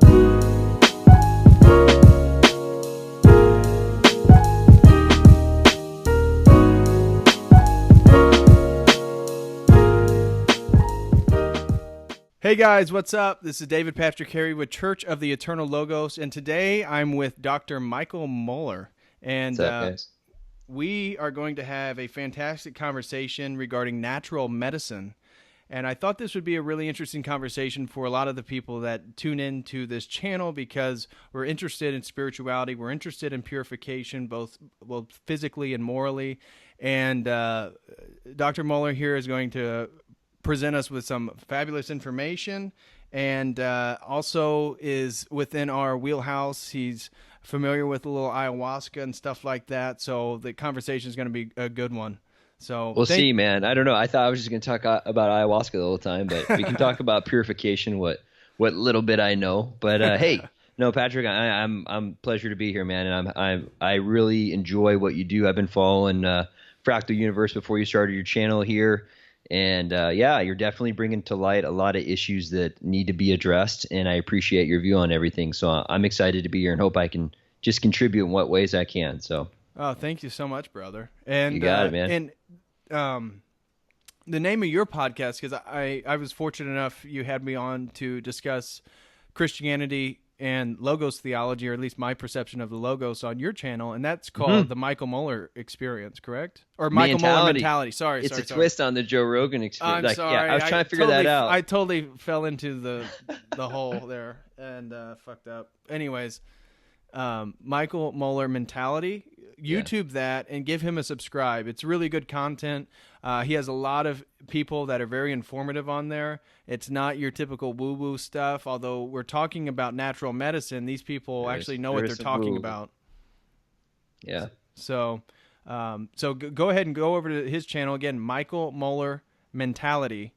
Hey guys, what's up? This is David Patrick Harry with Church of the Eternal Logos, and today I'm with Dr. Michael Moeller, and What's up, guys? we are going to have a fantastic conversation regarding natural medicine. And I thought this would be a really interesting conversation for a lot of the people that tune into this channel because we're interested in spirituality, we're interested in purification, both physically and morally. And Dr. Moeller here is going to present us with some fabulous information, and also is within our wheelhouse. He's familiar with a little ayahuasca and stuff like that, so the conversation is going to be a good one. So We'll see, man. I don't know. I thought I was just going to talk about ayahuasca the whole time, but we can talk about purification, what little bit I know. But hey, no, Patrick, I'm pleasure to be here, man, and I really enjoy what you do. I've been following Fractal Universe before you started your channel here. And yeah, you're definitely bringing to light a lot of issues that need to be addressed, and I appreciate your view on everything. So I'm excited to be here and hope I can just contribute in what ways I can. So, oh, thank you so much, brother. And you got it, man. And the name of your podcast, because I was fortunate enough you had me on to discuss Christianity and Logos theology, or at least my perception of the Logos on your channel, and that's called the Michael Moeller Experience, correct? Or Michael Moeller Mentality. Sorry, it's a twist on the Joe Rogan Experience. I'm sorry. Yeah, I was trying to figure that out. I totally fell into the hole there and fucked up. Anyways, Michael Moeller Mentality. YouTube that and give him a subscribe. It's really good content. He has a lot of people that are very informative on there. It's not your typical woo-woo stuff, although we're talking about natural medicine. These people actually know what they're talking about. Yeah. So go ahead and go over to his channel again, Michael Moeller Mentality,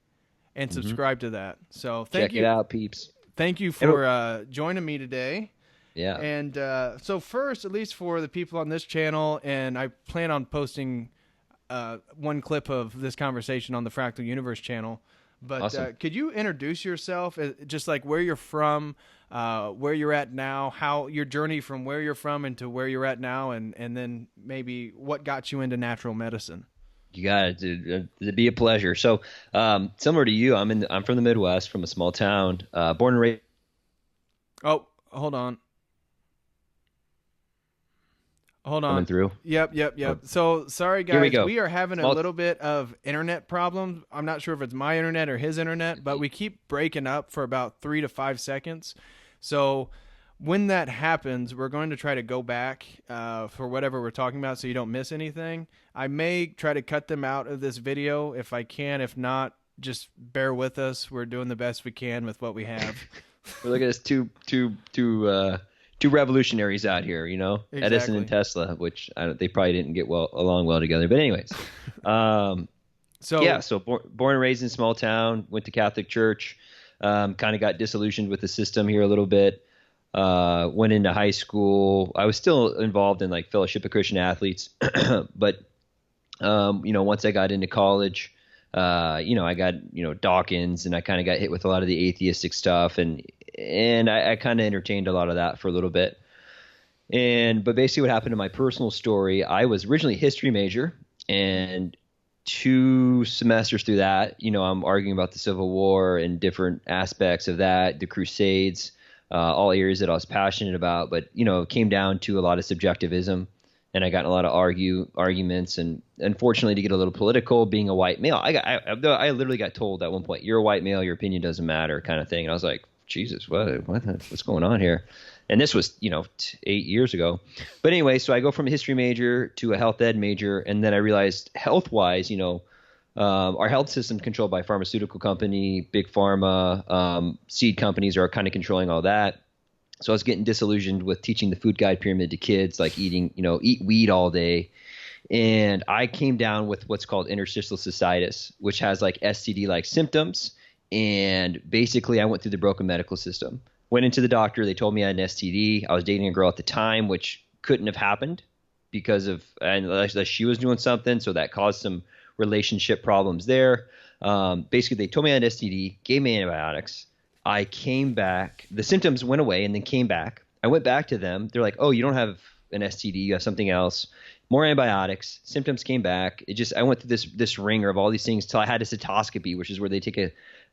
and subscribe to that. So check it out, peeps. Thank you for joining me today. Yeah. And so first, at least for the people on this channel, and I plan on posting one clip of this conversation on the Fractal Universe channel. But awesome. Could you introduce yourself, just like where you're from, where you're at now, how your journey from where you're from into where you're at now, and then maybe what got you into natural medicine? You got it, dude. It'd be a pleasure. So, similar to you, I'm from the Midwest, from a small town, born and raised. Oh, hold on. Hold on. Coming through. Yep. Oh. So, sorry, guys. Here we go. We are having a little bit of internet problems. I'm not sure if it's my internet or his internet, but we keep breaking up for about 3 to 5 seconds. So when that happens, we're going to try to go back for whatever we're talking about so you don't miss anything. I may try to cut them out of this video if I can. If not, just bear with us. We're doing the best we can with what we have. Look at us, two revolutionaries out here, you know, Exactly. Edison and Tesla, which they probably didn't get along well together. But anyways, so born and raised in a small town, went to Catholic church, kind of got disillusioned with the system here a little bit. Went into high school. I was still involved in like Fellowship of Christian Athletes, but once I got into college, I got Dawkins, and I kind of got hit with a lot of the atheistic stuff, and I kind of entertained a lot of that for a little bit. But basically what happened in my personal story, I was originally a history major, and 2 semesters through that, I'm arguing about the Civil War and different aspects of that, the Crusades, all areas that I was passionate about. But, it came down to a lot of subjectivism, and I got in a lot of arguments, and unfortunately, to get a little political, being a white male, I literally got told at one point, "You're a white male, your opinion doesn't matter," kind of thing. And I was like, Jesus, what's going on here? And this was, 8 years ago. But anyway, so I go from a history major to a health ed major, and then I realized health-wise, our health system controlled by pharmaceutical company, big pharma, seed companies are kind of controlling all that. So I was getting disillusioned with teaching the food guide pyramid to kids, like eat weed all day. And I came down with what's called interstitial cystitis, which has like STD-like symptoms. And basically I went through the broken medical system. Went into the doctor. They told me I had an STD. I was dating a girl at the time, which couldn't have happened because of unless she was doing something. So that caused some relationship problems there. Basically, they told me I had an STD, gave me antibiotics. I came back. The symptoms went away and then came back. I went back to them. They're like, "Oh, you don't have an STD. You have something else." More antibiotics. Symptoms came back. I went through this ringer of all these things till I had a cystoscopy, which is where they take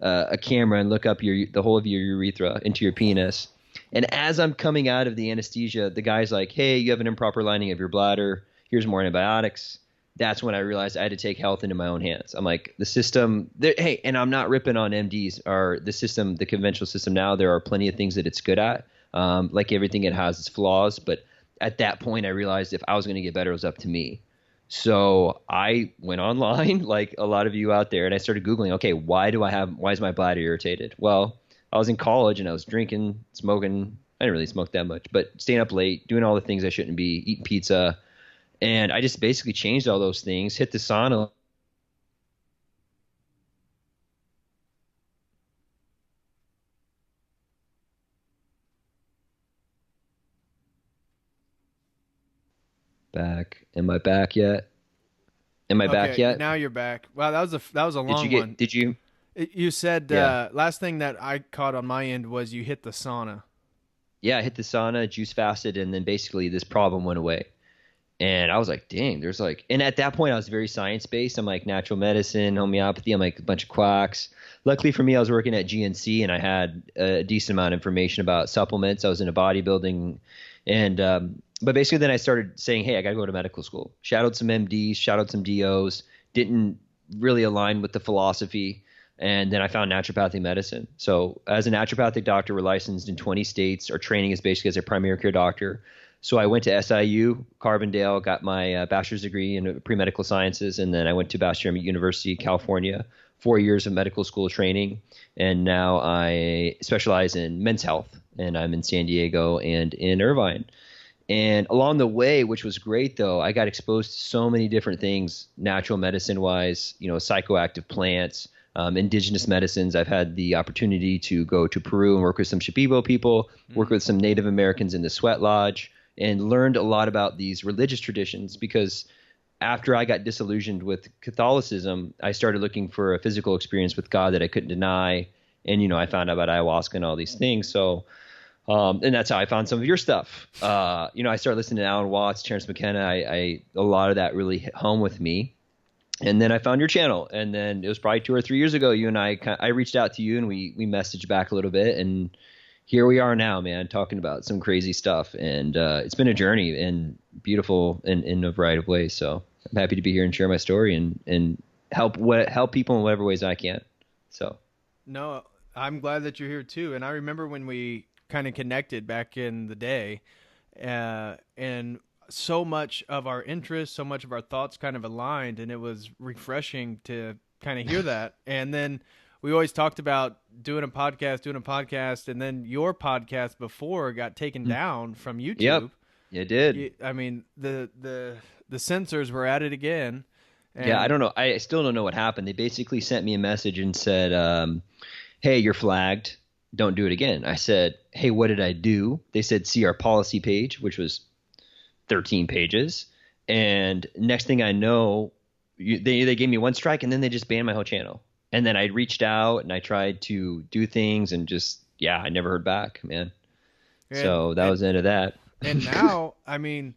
a camera and look up the whole of your urethra into your penis. And as I'm coming out of the anesthesia, the guy's like, "Hey, you have an improper lining of your bladder. Here's more antibiotics." That's when I realized I had to take health into my own hands. I'm like, the system, hey, and I'm not ripping on MDs or the system, the conventional system now. There are plenty of things that it's good at. Like everything, it has its flaws. But at that point, I realized if I was going to get better, it was up to me. So I went online, like a lot of you out there, and I started Googling, okay, why is my bladder irritated? Well, I was in college and I was drinking, smoking. I didn't really smoke that much, but staying up late, doing all the things I shouldn't be, eating pizza. And I just basically changed all those things, hit the sauna. Back. Am I back yet? Am I back Okay, yet? now you're back. Wow, that was a long one. Did you? You said Yeah. last thing that I caught on my end was you hit the sauna. Yeah, I hit the sauna, juice fasted, and then basically this problem went away. And I was like, dang, there's like, and at that point I was very science based. I'm like natural medicine, homeopathy. I'm like a bunch of quacks. Luckily for me, I was working at GNC and I had a decent amount of information about supplements. I was into bodybuilding, and but basically then I started saying, hey, I got to go to medical school. Shadowed some MDs, shadowed some DOs. Didn't really align with the philosophy. And then I found naturopathic medicine. So as a naturopathic doctor, we're licensed in 20 states. Our training is basically as a primary care doctor. So I went to SIU, Carbondale, got my bachelor's degree in pre-medical sciences, and then I went to Bastrop University, California, 4 years of medical school training, and now I specialize in men's health, and I'm in San Diego and in Irvine. And along the way, which was great though, I got exposed to so many different things, natural medicine-wise, psychoactive plants, indigenous medicines. I've had the opportunity to go to Peru and work with some Shipibo people, work with some Native Americans in the Sweat Lodge, and learned a lot about these religious traditions because after I got disillusioned with Catholicism, I started looking for a physical experience with God that I couldn't deny. And, I found out about ayahuasca and all these things. So, and that's how I found some of your stuff. I started listening to Alan Watts, Terrence McKenna. A lot of that really hit home with me. And then I found your channel. And then it was probably 2 or 3 years ago, I reached out to you and we messaged back a little bit, and here we are now, man, talking about some crazy stuff. And it's been a journey and beautiful in a variety of ways. So I'm happy to be here and share my story and help people in whatever ways I can. So. No, I'm glad that you're here too. And I remember when we kind of connected back in the day, and so much of our interests, so much of our thoughts kind of aligned, and it was refreshing to kind of hear that. And then we always talked about doing a podcast, and then your podcast before got taken down from YouTube. Yep, it did. I mean, the censors were at it again. Yeah, I don't know. I still don't know what happened. They basically sent me a message and said, hey, you're flagged. Don't do it again. I said, hey, what did I do? They said, see our policy page, which was 13 pages. And next thing I know, they gave me one strike, and then they just banned my whole channel. And then I reached out and I tried to do things and I never heard back, man. So that was the end of that. And now, I mean,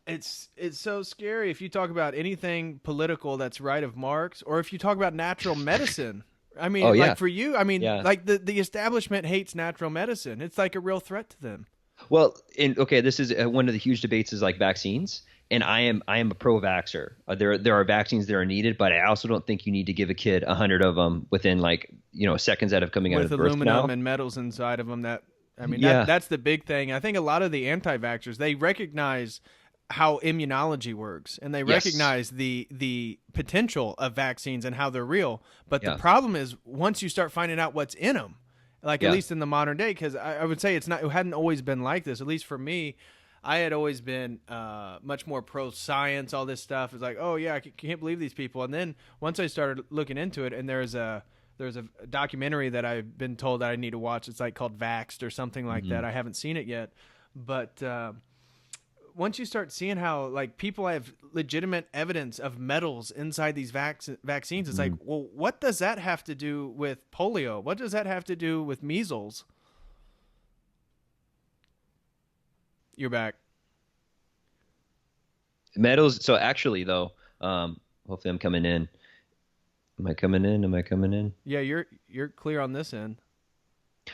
it's so scary if you talk about anything political that's right of Marx, or if you talk about natural medicine. I mean, like for you, I mean, like the establishment hates natural medicine. It's like a real threat to them. Well, this is one of the huge debates is like vaccines. And I am a pro-vaxxer. There are vaccines that are needed, but I also don't think you need to give a kid 100 of them within seconds out of coming out of the birth canal. With aluminum and metals inside of them. That's the big thing. I think a lot of the anti-vaxxers, they recognize how immunology works, and they recognize the potential of vaccines and how they're real. But the problem is once you start finding out what's in them, at least in the modern day, because I would say it hadn't always been like this. At least for me, I had always been much more pro-science, all this stuff. It's like, oh, yeah, I can't believe these people. And then once I started looking into it, and there's a documentary that I've been told that I need to watch. It's like called Vaxxed or something like that. I haven't seen it yet. But once you start seeing how like people have legitimate evidence of metals inside these vaccines, it's like, well, what does that have to do with polio? What does that have to do with measles? You're back. Metals. So actually, though, hopefully I'm coming in. Am I coming in? Am I coming in? Yeah, you're clear on this end.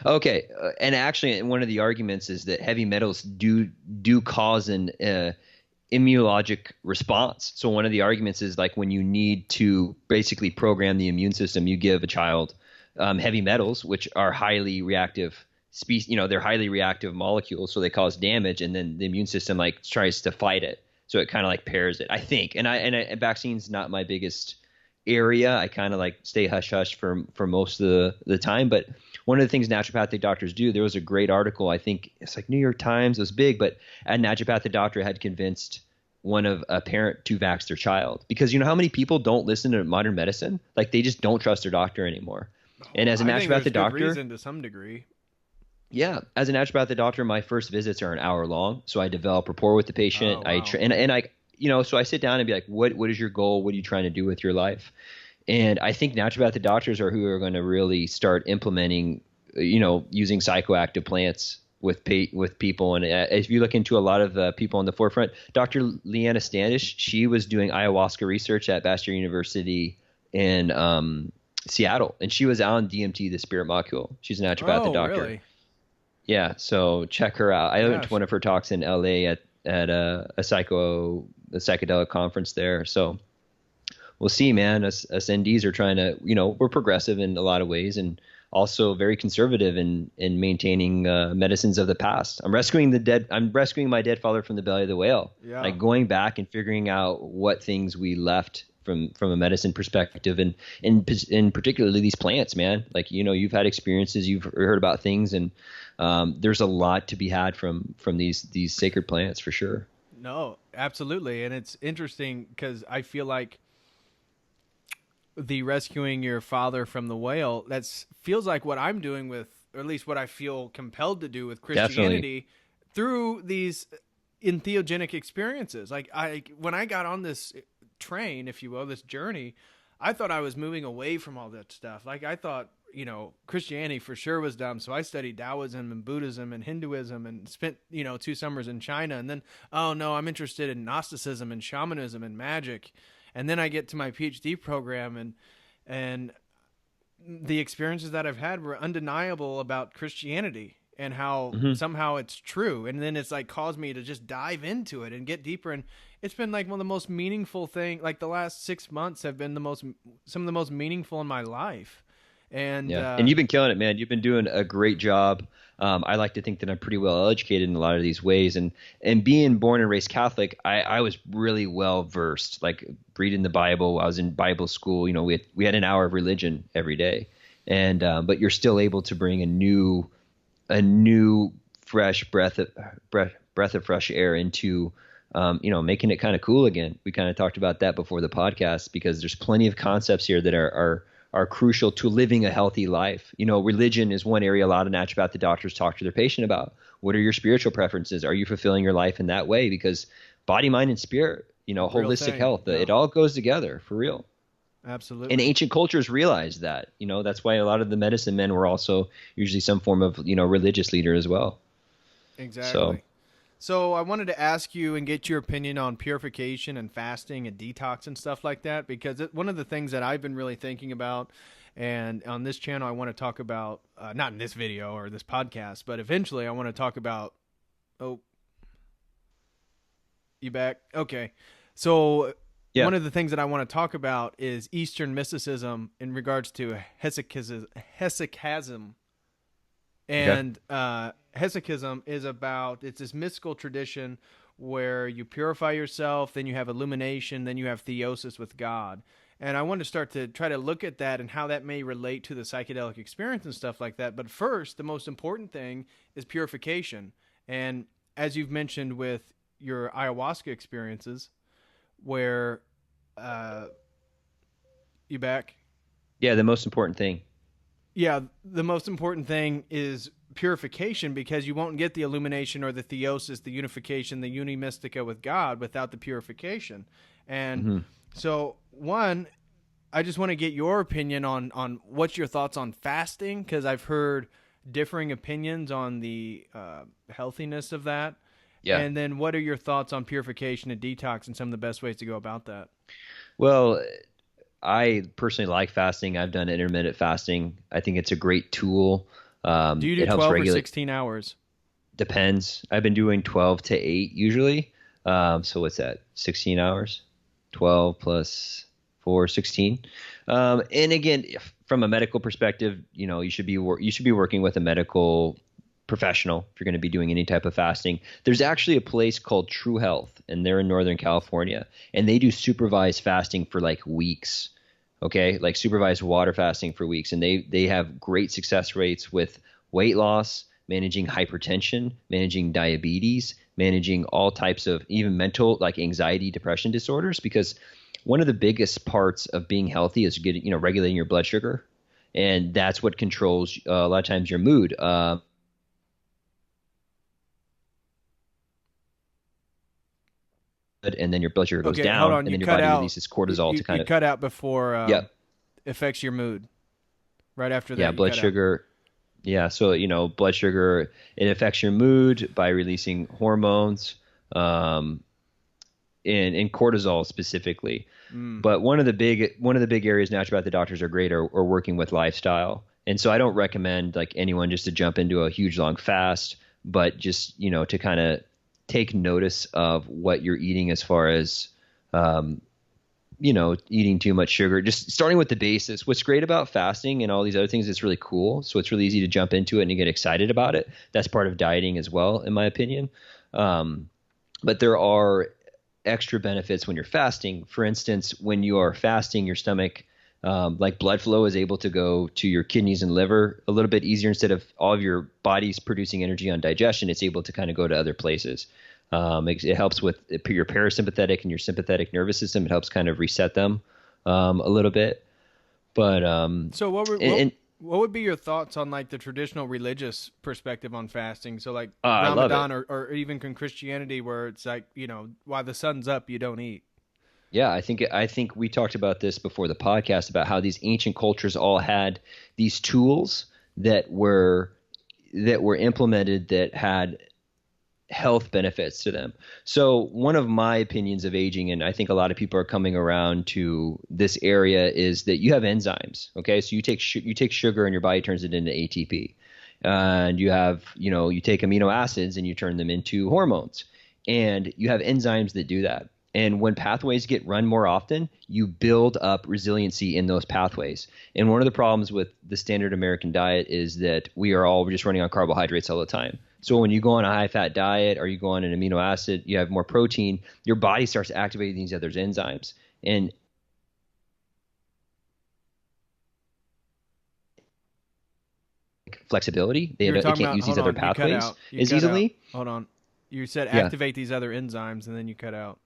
Okay, and actually, one of the arguments is that heavy metals do cause an immunologic response. So one of the arguments is like when you need to basically program the immune system, you give a child heavy metals, which are highly reactive species. You know, they're highly reactive molecules, so they cause damage, and then the immune system like tries to fight it. So it kind of like pairs it, I think. And vaccine's not my biggest area. I kind of like stay hush hush for most of the time. But one of the things naturopathic doctors do, there was a great article, I think it's like New York Times, it was big, but a naturopathic doctor had convinced a parent to vax their child, because you know how many people don't listen to modern medicine? Like they just don't trust their doctor anymore. And as a naturopathic doctor, reason to some degree. Yeah, as a naturopathic doctor, my first visits are an hour long, so I develop rapport with the patient. Oh, wow. So I sit down and be like, what is your goal? What are you trying to do with your life? And I think naturopathic doctors are who are going to really start implementing, using psychoactive plants with people. And if you look into a lot of people on the forefront, Dr. Leanna Standish, she was doing ayahuasca research at Bastyr University in Seattle, and she was on DMT, the spirit molecule. She's a naturopathic doctor. Really? Yeah, so check her out. I went to one of her talks in LA at a psychedelic conference there. So we'll see, man. Us NDs are trying to, we're progressive in a lot of ways, and also very conservative in maintaining medicines of the past. I'm rescuing my dead father from the belly of the whale. Yeah. Like going back and figuring out what things we left from a medicine perspective, and particularly these plants, man. Like, you've had experiences, you've heard about things, and there's a lot to be had from these sacred plants for sure. No, absolutely. And it's interesting because I feel like the rescuing your father from the whale, feels like what I'm doing with, or at least what I feel compelled to do with Christianity. Definitely. Through these entheogenic experiences. Like when I got on this train, if you will, this journey, I thought I was moving away from all that stuff. Like I thought, Christianity for sure was dumb. So I studied Taoism and Buddhism and Hinduism and spent, 2 summers in China. And then, oh no, I'm interested in Gnosticism and shamanism and magic. And then I get to my PhD program, and the experiences that I've had were undeniable about Christianity and how somehow it's true. And then it's like caused me to just dive into it and get deeper. And it's been like one of the most meaningful things. Like the last 6 months have been some of the most meaningful in my life. And and you've been killing it, man. You've been doing a great job. I like to think that I'm pretty well educated in a lot of these ways, and being born and raised Catholic, I was really well versed. Like reading the Bible, I was in Bible school. We had an hour of religion every day, and but you're still able to bring a new fresh breath of fresh air into making it kind of cool again. We kind of talked about that before the podcast, because there's plenty of concepts here that are crucial to living a healthy life. Religion is one area a lot of naturopathic doctors talk to their patient about. What are your spiritual preferences? Are you fulfilling your life in that way? Because body, mind, and spirit, holistic health, it all goes together for real. Absolutely. And ancient cultures realized that. That's why a lot of the medicine men were also usually some form of, religious leader as well. Exactly. So I wanted to ask you and get your opinion on purification and fasting and detox and stuff like that, because one of the things that I've been really thinking about, and on this channel I want to talk about, not in this video or this podcast, but eventually I want to talk about, oh, you back? Okay. So one of the things that I want to talk about is Eastern mysticism in regards to hesychasm. And hesychism is it's this mystical tradition where you purify yourself, then you have illumination, then you have theosis with God. And I want to start to try to look at that and how that may relate to the psychedelic experience and stuff like that. But first, the most important thing is purification. And as you've mentioned with your ayahuasca experiences, where you back? Yeah, the most important thing. Yeah, the most important thing is purification, because you won't get the illumination or the theosis, the unification, the unimystica with God without the purification. And Mm-hmm. so, one, I just want to get your opinion on what's your thoughts on fasting, because I've heard differing opinions on the healthiness of that. Yeah. And then what are your thoughts on purification and detox and some of the best ways to go about that? Well, I personally like fasting. I've done intermittent fasting. I think it's a great tool. Do you do It helps 12 or regulate. 16 hours? Depends. I've been doing 12 to 8 usually. So what's that? 16 hours? 12 plus 4, 16. And again, from a medical perspective, you should be working with a medical professional if you're going to be doing any type of fasting. There's actually a place called True Health, and they're in Northern California, and they do supervised fasting for like weeks. Okay, like supervised water fasting for weeks, and they have great success rates with weight loss, managing hypertension, managing diabetes, managing all types of even mental, like anxiety, depression disorders. Because one of the biggest parts of being healthy is regulating your blood sugar, and that's what controls a lot of times your mood. And then your blood sugar goes Okay, hold down, on. and You then your cut body out. releases cortisol to kind You of, cut out before yeah, affects your mood. Right after that, yeah, you blood cut out. sugar. Yeah, so blood sugar, it affects your mood by releasing hormones, and cortisol specifically. But one of the big areas naturopathic doctors are great are working with lifestyle. And so I don't recommend like anyone just to jump into a huge long fast, but just to kind of take notice of what you're eating as far as eating too much sugar, just starting with the basis. What's great about fasting and all these other things, it's really cool. So it's really easy to jump into it and you get excited about it. That's part of dieting as well, in my opinion. But there are extra benefits when you're fasting. For instance, when you are fasting, your stomach, like blood flow is able to go to your kidneys and liver a little bit easier. Instead of all of your body's producing energy on digestion, it's able to kind of go to other places. It helps with your parasympathetic and your sympathetic nervous system. It helps kind of reset them a little bit. But So what would be your thoughts on like the traditional religious perspective on fasting? So like I love Ramadan it. or even in Christianity, where it's like while the sun's up, you don't eat. Yeah, I think we talked about this before the podcast about how these ancient cultures all had these tools that were implemented that had health benefits to them. So one of my opinions of aging, and I think a lot of people are coming around to this area, is that you have enzymes. Okay, so you take sugar and your body turns it into ATP, and you take amino acids and you turn them into hormones, and you have enzymes that do that. And when pathways get run more often, you build up resiliency in those pathways. And one of the problems with the standard American diet is that we are all just running on carbohydrates all the time. So when you go on a high-fat diet or you go on an amino acid, you have more protein, your body starts activating these other enzymes. And flexibility, You were it talking can't about, use hold these other on, you cut pathways out. You as cut out. easily. Hold on. You said Yeah. activate these other enzymes, and then you cut out.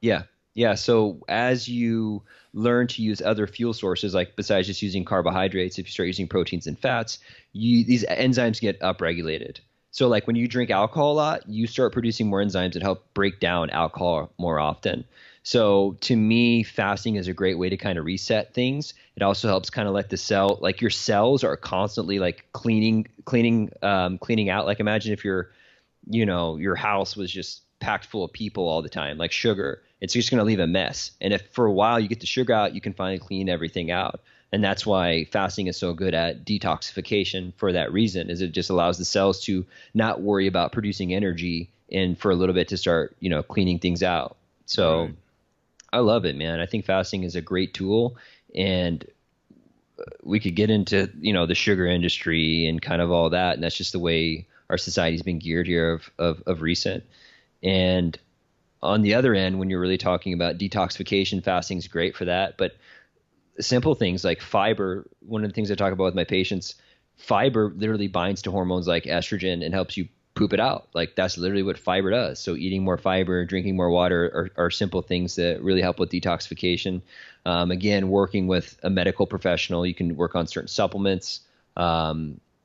Yeah. Yeah. So as you learn to use other fuel sources, like besides just using carbohydrates, if you start using proteins and fats, these enzymes get upregulated. So like when you drink alcohol a lot, you start producing more enzymes that help break down alcohol more often. So to me, fasting is a great way to kind of reset things. It also helps kind of let like your cells are constantly like cleaning out. Like imagine if your house was just packed full of people all the time, like sugar. It's just going to leave a mess. And if for a while you get the sugar out, you can finally clean everything out. And that's why fasting is so good at detoxification for that reason, is it just allows the cells to not worry about producing energy and for a little bit to start, cleaning things out. So Right. I love it, man. I think fasting is a great tool, and we could get into, the sugar industry and kind of all that. And that's just the way our society's been geared here of recent. And on the other end, when you're really talking about detoxification, fasting is great for that. But simple things like fiber, one of the things I talk about with my patients, fiber literally binds to hormones like estrogen and helps you poop it out. Like that's literally what fiber does. So eating more fiber, drinking more water are simple things that really help with detoxification. Again, working with a medical professional, you can work on certain supplements.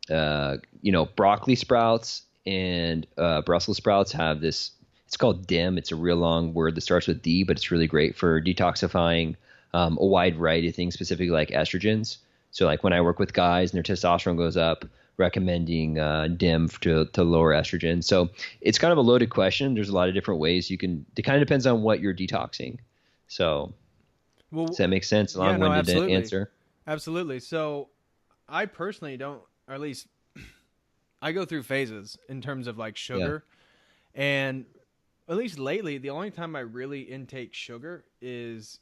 broccoli sprouts and Brussels sprouts have this. It's called DIM. It's a real long word that starts with D, but it's really great for detoxifying a wide variety of things, specifically like estrogens. So like when I work with guys and their testosterone goes up, recommending DIM to lower estrogen. So it's kind of a loaded question. There's a lot of different ways you can. It kind of depends on what you're detoxing. So does that make sense? Long-winded answer. Absolutely. So I personally don't, or at least I go through phases in terms of like sugar. Yeah. And at least lately, the only time I really intake sugar is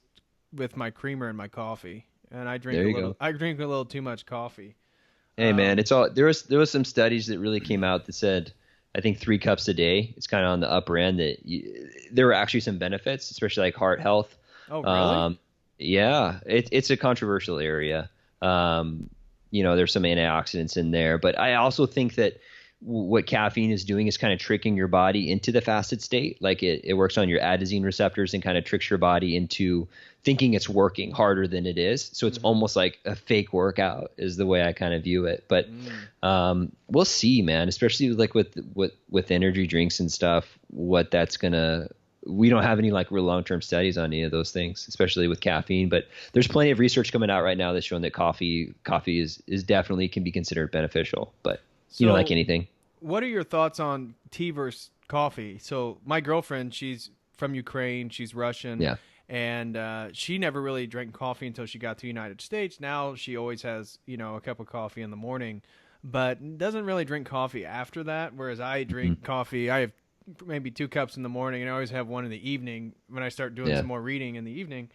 with my creamer and my coffee. And I drink I drink a little too much coffee. Hey man, it's all there was some studies that really came out that said I think 3 cups a day. It's kind of on the upper end there were actually some benefits, especially like heart health. Oh, really? Yeah, it's a controversial area. There's some antioxidants in there, but I also think that what caffeine is doing is kind of tricking your body into the fasted state. Like it works on your adenosine receptors and kind of tricks your body into thinking it's working harder than it is. So it's almost like a fake workout is the way I kind of view it. But we'll see, man, especially like with energy drinks and stuff, what that's we don't have any like real long-term studies on any of those things, especially with caffeine, but there's plenty of research coming out right now that's showing that coffee is definitely can be considered beneficial, but like anything. What are your thoughts on tea versus coffee? So my girlfriend, she's from Ukraine, she's Russian. Yeah. And she never really drank coffee until she got to the United States. Now she always has, a cup of coffee in the morning, but doesn't really drink coffee after that. Whereas I drink coffee. I have maybe 2 cups in the morning, and I always have one in the evening when I start doing some more reading in the evening.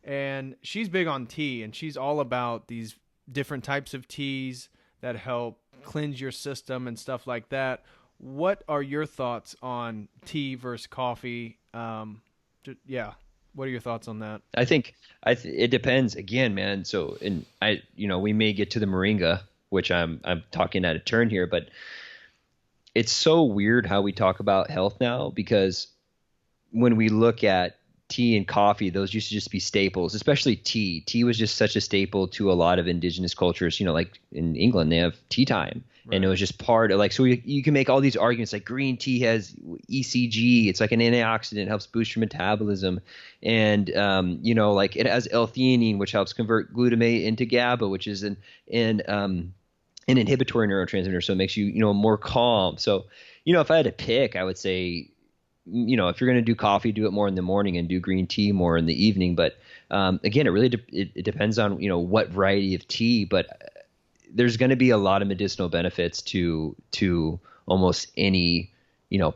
And she's big on tea, and she's all about these different types of teas that help cleanse your system and stuff like that. What are your thoughts on tea versus coffee? What are your thoughts on that? I think it depends again, man. So, we may get to the moringa, which I'm talking out of turn here, but it's so weird how we talk about health now, because when we look at tea and coffee, those used to just be staples, especially tea. Tea was just such a staple to a lot of indigenous cultures. Like in England, they have tea time. Right. And it was just part of like, so you can make all these arguments like green tea has ECG. It's like an antioxidant, helps boost your metabolism. And, like it has L-theanine, which helps convert glutamate into GABA, which is an inhibitory neurotransmitter. So it makes you, more calm. So, if I had to pick, I would say, if you're going to do coffee, do it more in the morning and do green tea more in the evening. But again, it really it depends on, what variety of tea, but there's going to be a lot of medicinal benefits to almost any,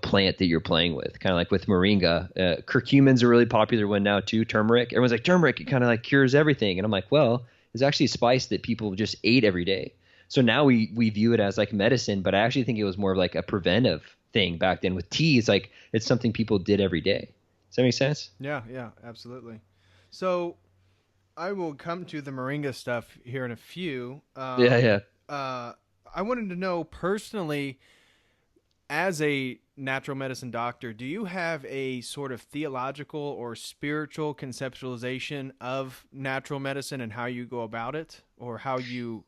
plant that you're playing with. Kind of like with moringa, curcumin's a really popular one now too. Turmeric. Everyone's like, turmeric, it kind of like cures everything. And I'm like, well, it's actually a spice that people just ate every day. So now we view it as like medicine, but I actually think it was more of like a preventive thing back then. With tea, it's something people did every day. Does that make sense? Yeah, absolutely. So I will come to the moringa stuff here in a few. I wanted to know personally, as a natural medicine doctor, do you have a sort of theological or spiritual conceptualization of natural medicine and how you go about it, or how you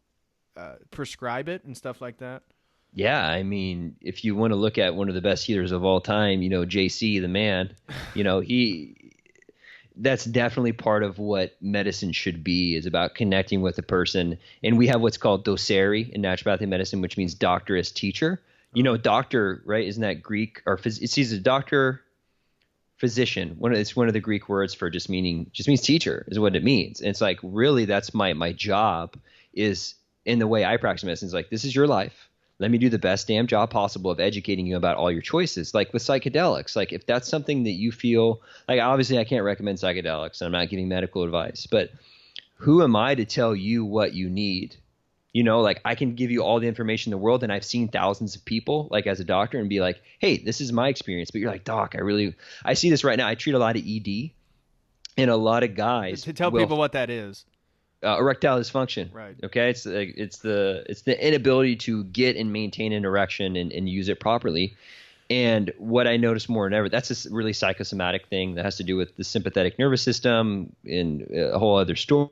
prescribe it and stuff like that? Yeah, I mean, if you want to look at one of the best healers of all time, JC, the man, that's definitely part of what medicine should be, is about connecting with a person. And we have what's called docere in naturopathic medicine, which means doctor as teacher. Doctor, right? Isn't that Greek? Or it's a doctor, physician. It's one of the Greek words for just means teacher is what it means. And it's like, really, that's my job is in the way I practice medicine. Is like, this is your life. Let me do the best damn job possible of educating you about all your choices. Like with psychedelics, like if that's something that you feel like, obviously I can't recommend psychedelics. I'm not giving medical advice, but who am I to tell you what you need? Like I can give you all the information in the world, and I've seen thousands of people like as a doctor and be like, hey, this is my experience. But you're like, doc, I see this right now. I treat a lot of ED, and a lot of guys to tell people what that is. Erectile dysfunction. Right. Okay. It's the inability to get and maintain an erection and use it properly. And what I notice more than ever, that's a really psychosomatic thing that has to do with the sympathetic nervous system and a whole other story.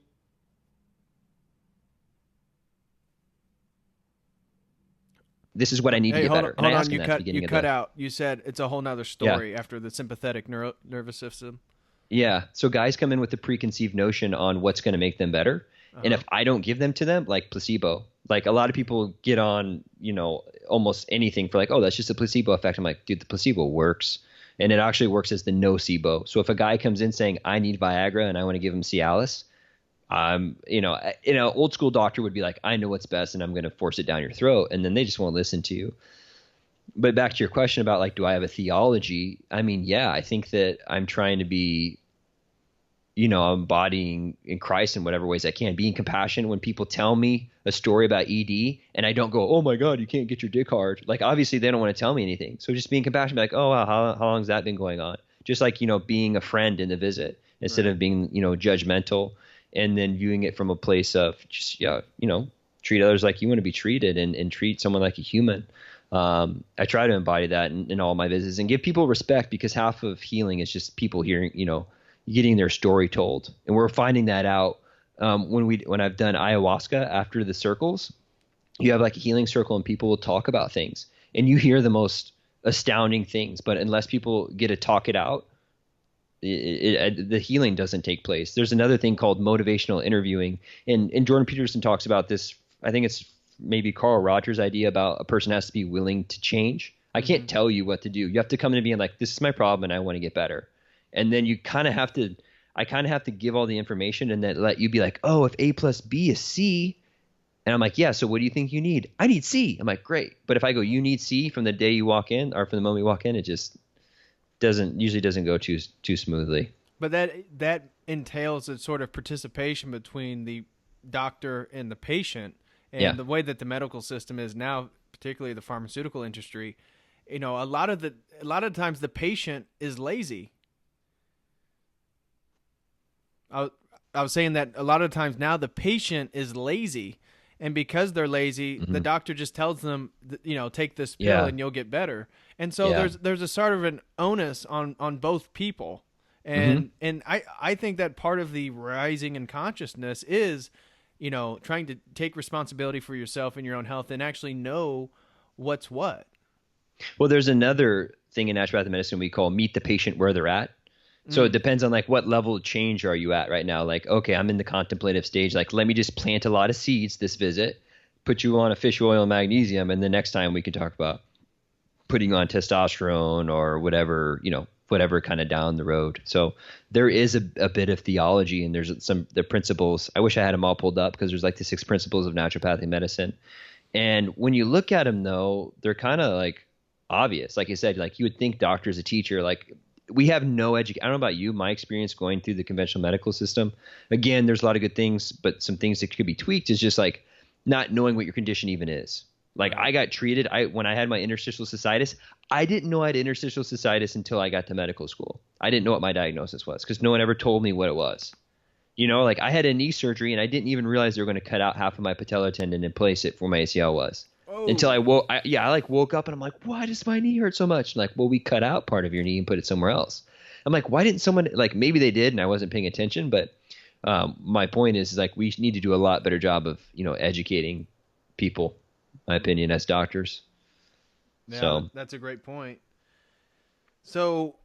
this is what I need to Hey, get hold better. on, And I hold ask on. them You that at the cut. beginning You of cut the, out. You said it's a whole nother yeah. story after the sympathetic nervous system. Yeah. So guys come in with the preconceived notion on what's going to make them better. And Uh-huh. if I don't give them to them, like placebo, like a lot of people get on, almost anything for like, oh, that's just a placebo effect. I'm like, dude, the placebo works. And it actually works as the nocebo. So if a guy comes in saying, I need Viagra and I want to give him Cialis, old school doctor would be like, I know what's best and I'm going to force it down your throat. And then they just won't listen to you. But back to your question about like, do I have a theology? I mean, yeah, I think that I'm trying to be, embodying in Christ in whatever ways I can, being compassionate when people tell me a story about ED and I don't go, oh my God, you can't get your dick hard. Like, obviously they don't want to tell me anything. So just being compassionate, like, oh, wow, how long has that been going on? Just like, being a friend in the visit instead Right. of being, judgmental, and then viewing it from a place of just, treat others like you want to be treated, and treat someone like a human. I try to embody that in all my visits and give people respect, because half of healing is just people hearing, getting their story told. And we're finding that out when I've done ayahuasca after the circles. You have like a healing circle and people will talk about things and you hear the most astounding things, but unless people get to talk it out, the healing doesn't take place. There's another thing called motivational interviewing, and Jordan Peterson talks about this. I think it's maybe Carl Rogers' idea about a person has to be willing to change. I can't tell you what to do. You have to come in and be like, this is my problem and I want to get better. And then you kind of have to, I kind of have to give all the information and then let you be like, oh, if A plus B is C. And I'm like, yeah, so what do you think you need? I need C. I'm like, great. But if I go, you need C from the day you walk in or from the moment you walk in, it just usually doesn't go too smoothly. But that entails a sort of participation between the doctor and the patient, and Yeah. the way that the medical system is now, particularly the pharmaceutical industry. A lot of times the patient is lazy. I was saying that a lot of times now the patient is lazy, and because they're lazy, the doctor just tells them, take this pill Yeah. and you'll get better. And so Yeah. there's a sort of an onus on both people. And I think that part of the rising in consciousness is, trying to take responsibility for yourself and your own health and actually know what's what. Well, there's another thing in naturopathic medicine we call meet the patient where they're at. So it depends on like what level of change are you at right now? Like, okay, I'm in the contemplative stage. Like, let me just plant a lot of seeds this visit, put you on a fish oil and magnesium, and the next time we can talk about putting you on testosterone or whatever, whatever kind of down the road. So there is a bit of theology, and there's the principles. I wish I had them all pulled up because there's like the 6 principles of naturopathic medicine. And when you look at them though, they're kind of like obvious. Like I said, like you would think doctor's a teacher, like we have no education. I don't know about you, my experience going through the conventional medical system. Again, there's a lot of good things, but some things that could be tweaked is just like not knowing what your condition even is. Like I got treated, when I had my interstitial cystitis, I didn't know I had interstitial cystitis until I got to medical school. I didn't know what my diagnosis was because no one ever told me what it was. Like I had a knee surgery and I didn't even realize they were going to cut out half of my patellar tendon and place it where my ACL was. Oh. Until I woke, woke up and I'm like, why does my knee hurt so much? And like, well, we cut out part of your knee and put it somewhere else. I'm like, why didn't someone, like maybe they did and I wasn't paying attention, but my point is like we need to do a lot better job of educating people, my opinion, as doctors. Yeah, So that's a great point. So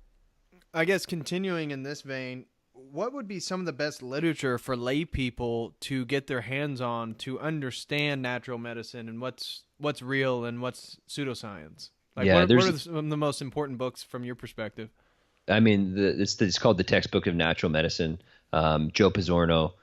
I guess continuing in this vein, what would be some of the best literature for lay people to get their hands on to understand natural medicine and what's real and what's pseudoscience? Like, yeah, what are some of the most important books from your perspective? I mean, it's called the Textbook of Natural Medicine. Joe Pizzorno.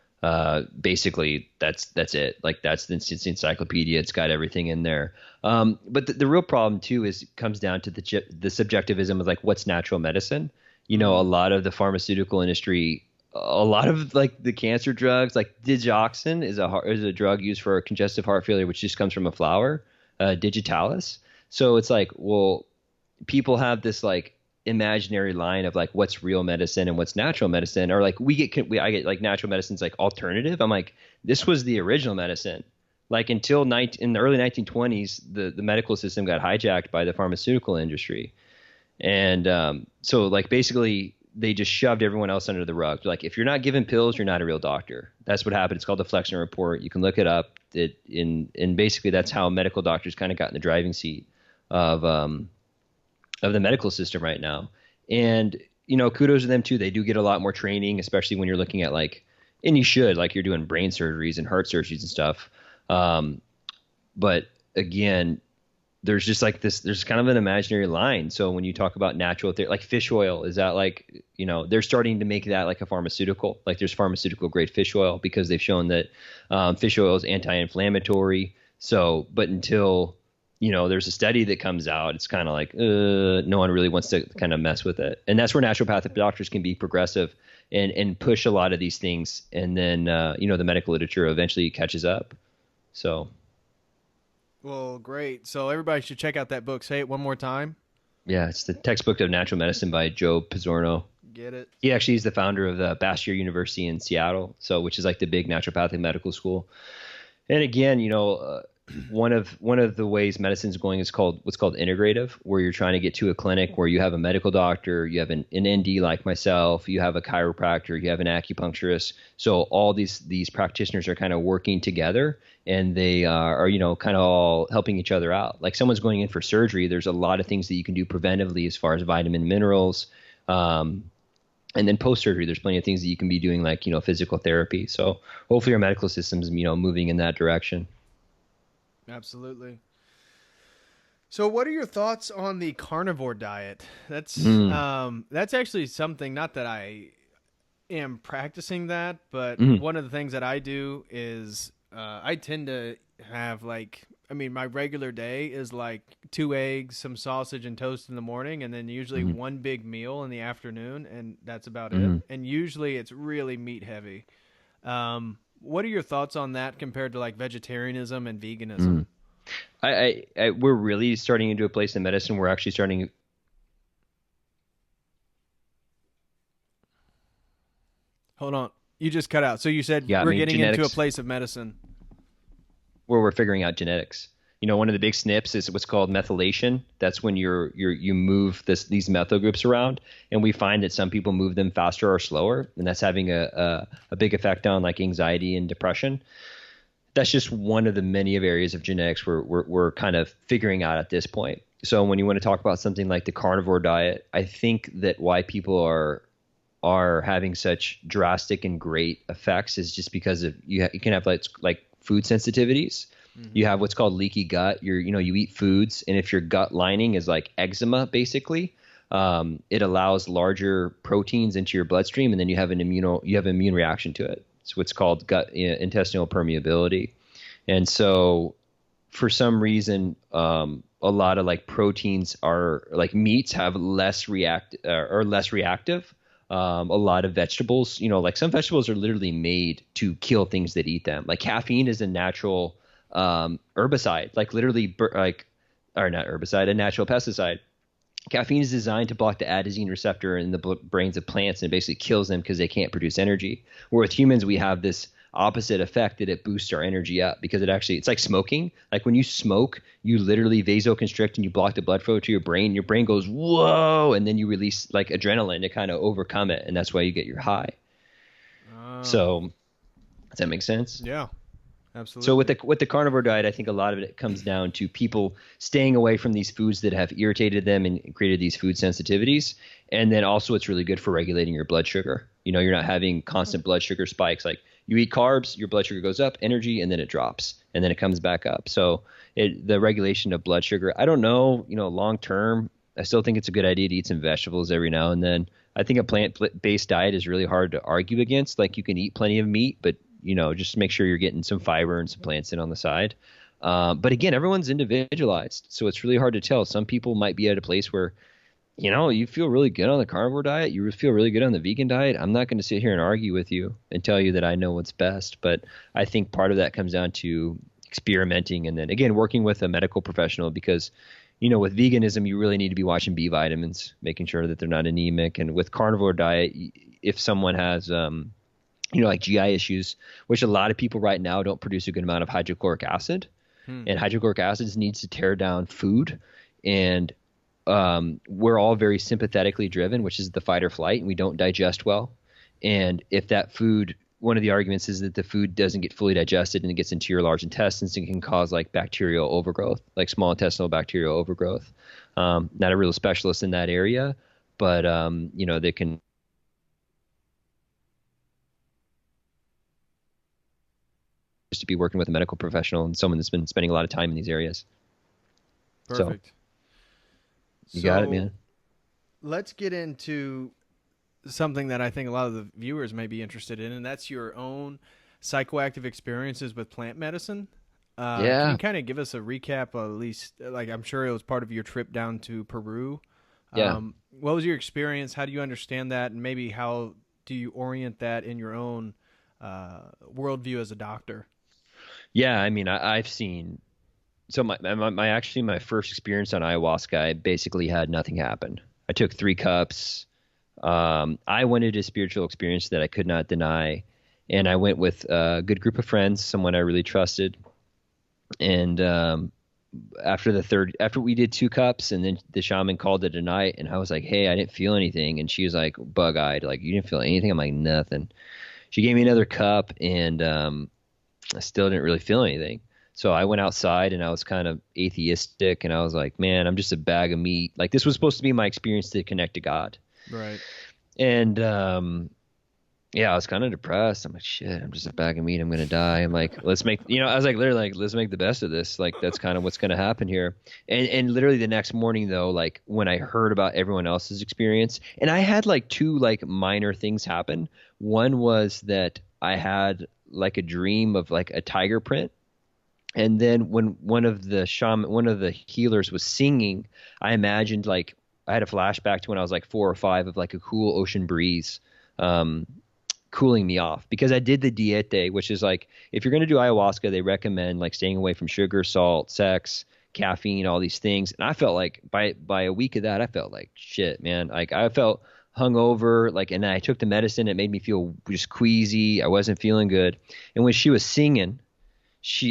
Basically, that's it. Like it's the encyclopedia. It's got everything in there. But the real problem too comes down to the subjectivism of like what's natural medicine. A lot of the pharmaceutical industry, a lot of like the cancer drugs, like digoxin is a drug used for congestive heart failure, which just comes from a flower, digitalis. So it's like, well, people have this like imaginary line of like what's real medicine and what's natural medicine, or like I get like natural medicine's like alternative. I'm like, this was the original medicine. Like in the early 1920s, the medical system got hijacked by the pharmaceutical industry. And so like basically they just shoved everyone else under the rug. Like, if you're not giving pills, you're not a real doctor. That's what happened. It's called the Flexner Report. You can look it up. And basically that's how medical doctors kind of got in the driving seat of the medical system right now. And, kudos to them too. They do get a lot more training, especially when you're looking at and you should, you're doing brain surgeries and heart surgeries and stuff. But again, there's just there's kind of an imaginary line. So when you talk about natural therapy, like fish oil, is that they're starting to make that like a pharmaceutical. Like, there's pharmaceutical grade fish oil because they've shown that fish oil is anti-inflammatory. So, but until, there's a study that comes out, it's kind of no one really wants to kind of mess with it. And that's where naturopathic doctors can be progressive and push a lot of these things. And then, the medical literature eventually catches up. So. Well, great. So everybody should check out that book. Say it one more time. Yeah, it's the Textbook of Natural Medicine by Joe Pizzorno. Get it? He actually is the founder of the Bastyr University in Seattle, which is like the big naturopathic medical school. And again, one of the ways medicine's going is what's called integrative, where you're trying to get to a clinic where you have a medical doctor, you have an ND like myself, you have a chiropractor, you have an acupuncturist. So all these practitioners are kind of working together, and they are kind of all helping each other out. Like, someone's going in for surgery, there's a lot of things that you can do preventively as far as vitamin, minerals, and then post-surgery, there's plenty of things that you can be doing, like, physical therapy. So hopefully our medical system's, moving in that direction. Absolutely. So what are your thoughts on the carnivore diet? That's actually something, not that I am practicing that, but one of the things that I do is I tend to have my regular day is 2 eggs, some sausage and toast in the morning, and then usually one big meal in the afternoon, and that's about it. And usually it's really meat heavy. What are your thoughts on that compared to vegetarianism and veganism? We're really starting into a place in medicine. We're actually starting. Hold on. You just cut out. So you said we're getting genetics, into a place of medicine where we're figuring out genetics. One of the big SNPs is what's called methylation. That's when you move these methyl groups around, and we find that some people move them faster or slower, and that's having a big effect on anxiety and depression. That's just one of the many of areas of genetics we're kind of figuring out at this point. So when you want to talk about something like the carnivore diet, I think that why people are having such drastic and great effects is just because of you can have like food sensitivities. You have what's called leaky gut. You eat foods, and if your gut lining is like eczema, basically, it allows larger proteins into your bloodstream, and then you have an immune reaction to it. It's what's called gut intestinal permeability. And so, for some reason, a lot of proteins are meats have less reactive. A lot of vegetables, some vegetables are literally made to kill things that eat them. Like, caffeine is a natural herbicide, or not herbicide, a natural pesticide. Caffeine is designed to block the adenosine receptor in the brains of plants, and it basically kills them because they can't produce energy. Where with humans, we have this opposite effect, that it boosts our energy up, because it's like smoking. Like, when you smoke, you literally vasoconstrict and you block the blood flow to your brain. Your brain goes, whoa, and then you release adrenaline to kind of overcome it, and that's why you get your high. So does that make sense? Yeah. Absolutely. So with the carnivore diet, I think a lot of it comes down to people staying away from these foods that have irritated them and created these food sensitivities. And then also, it's really good for regulating your blood sugar. You're not having constant blood sugar spikes. Like, you eat carbs, your blood sugar goes up, energy, and then it drops, and then it comes back up. So the regulation of blood sugar, I don't know, long term, I still think it's a good idea to eat some vegetables every now and then. I think a plant-based diet is really hard to argue against. Like, you can eat plenty of meat, but just make sure you're getting some fiber and some plants in on the side. But again, everyone's individualized, so it's really hard to tell. Some people might be at a place where, you feel really good on the carnivore diet, you feel really good on the vegan diet. I'm not going to sit here and argue with you and tell you that I know what's best, but I think part of that comes down to experimenting, and then again, working with a medical professional, because with veganism, you really need to be watching B vitamins, making sure that they're not anemic. And with carnivore diet, if someone has like GI issues, which a lot of people right now don't produce a good amount of hydrochloric acid, and hydrochloric acid needs to tear down food. And we're all very sympathetically driven, which is the fight or flight, and we don't digest well. And if that food, one of the arguments is that the food doesn't get fully digested and it gets into your large intestines and can cause like bacterial overgrowth, like small intestinal bacterial overgrowth. Not a real specialist in that area, but they can just to be working with a medical professional and someone that's been spending a lot of time in these areas. Perfect. So, you got it, man. Let's get into something that I think a lot of the viewers may be interested in, and that's your own psychoactive experiences with plant medicine. Can you kind of give us a recap, at least, like I'm sure it was part of your trip down to Peru. Yeah. What was your experience? How do you understand that? And maybe how do you orient that in your own worldview as a doctor? Yeah, I mean, I've seen. So my first experience on ayahuasca, I basically had nothing happen. I took 3 cups. I wanted a spiritual experience that I could not deny, and I went with a good group of friends, someone I really trusted. And after we did 2 cups, and then the shaman called it a night, and I was like, "Hey, I didn't feel anything," and she was like, bug-eyed, like, "You didn't feel anything?" I'm like, "Nothing." She gave me another cup, and I still didn't really feel anything. So I went outside and I was kind of atheistic, and I was like, man, I'm just a bag of meat. Like, this was supposed to be my experience to connect to God. Right. And I was kind of depressed. I'm like, shit, I'm just a bag of meat. I'm going to die. I'm like, I was like, literally like, let's make the best of this. Like, that's kind of what's going to happen here. And literally the next morning though, like when I heard about everyone else's experience, and I had like 2 like minor things happen. One was that I had like a dream of like a tiger print. And then when one of the healers was singing, I imagined like I had a flashback to when I was like 4 or 5 of like a cool ocean breeze cooling me off, because I did the diete, which is like, if you're going to do ayahuasca, they recommend like staying away from sugar, salt, sex, caffeine, all these things. And I felt like by a week of that, I felt like shit, man. Like I felt hungover, like, and I took the medicine. It made me feel just queasy. I wasn't feeling good. And when she was singing,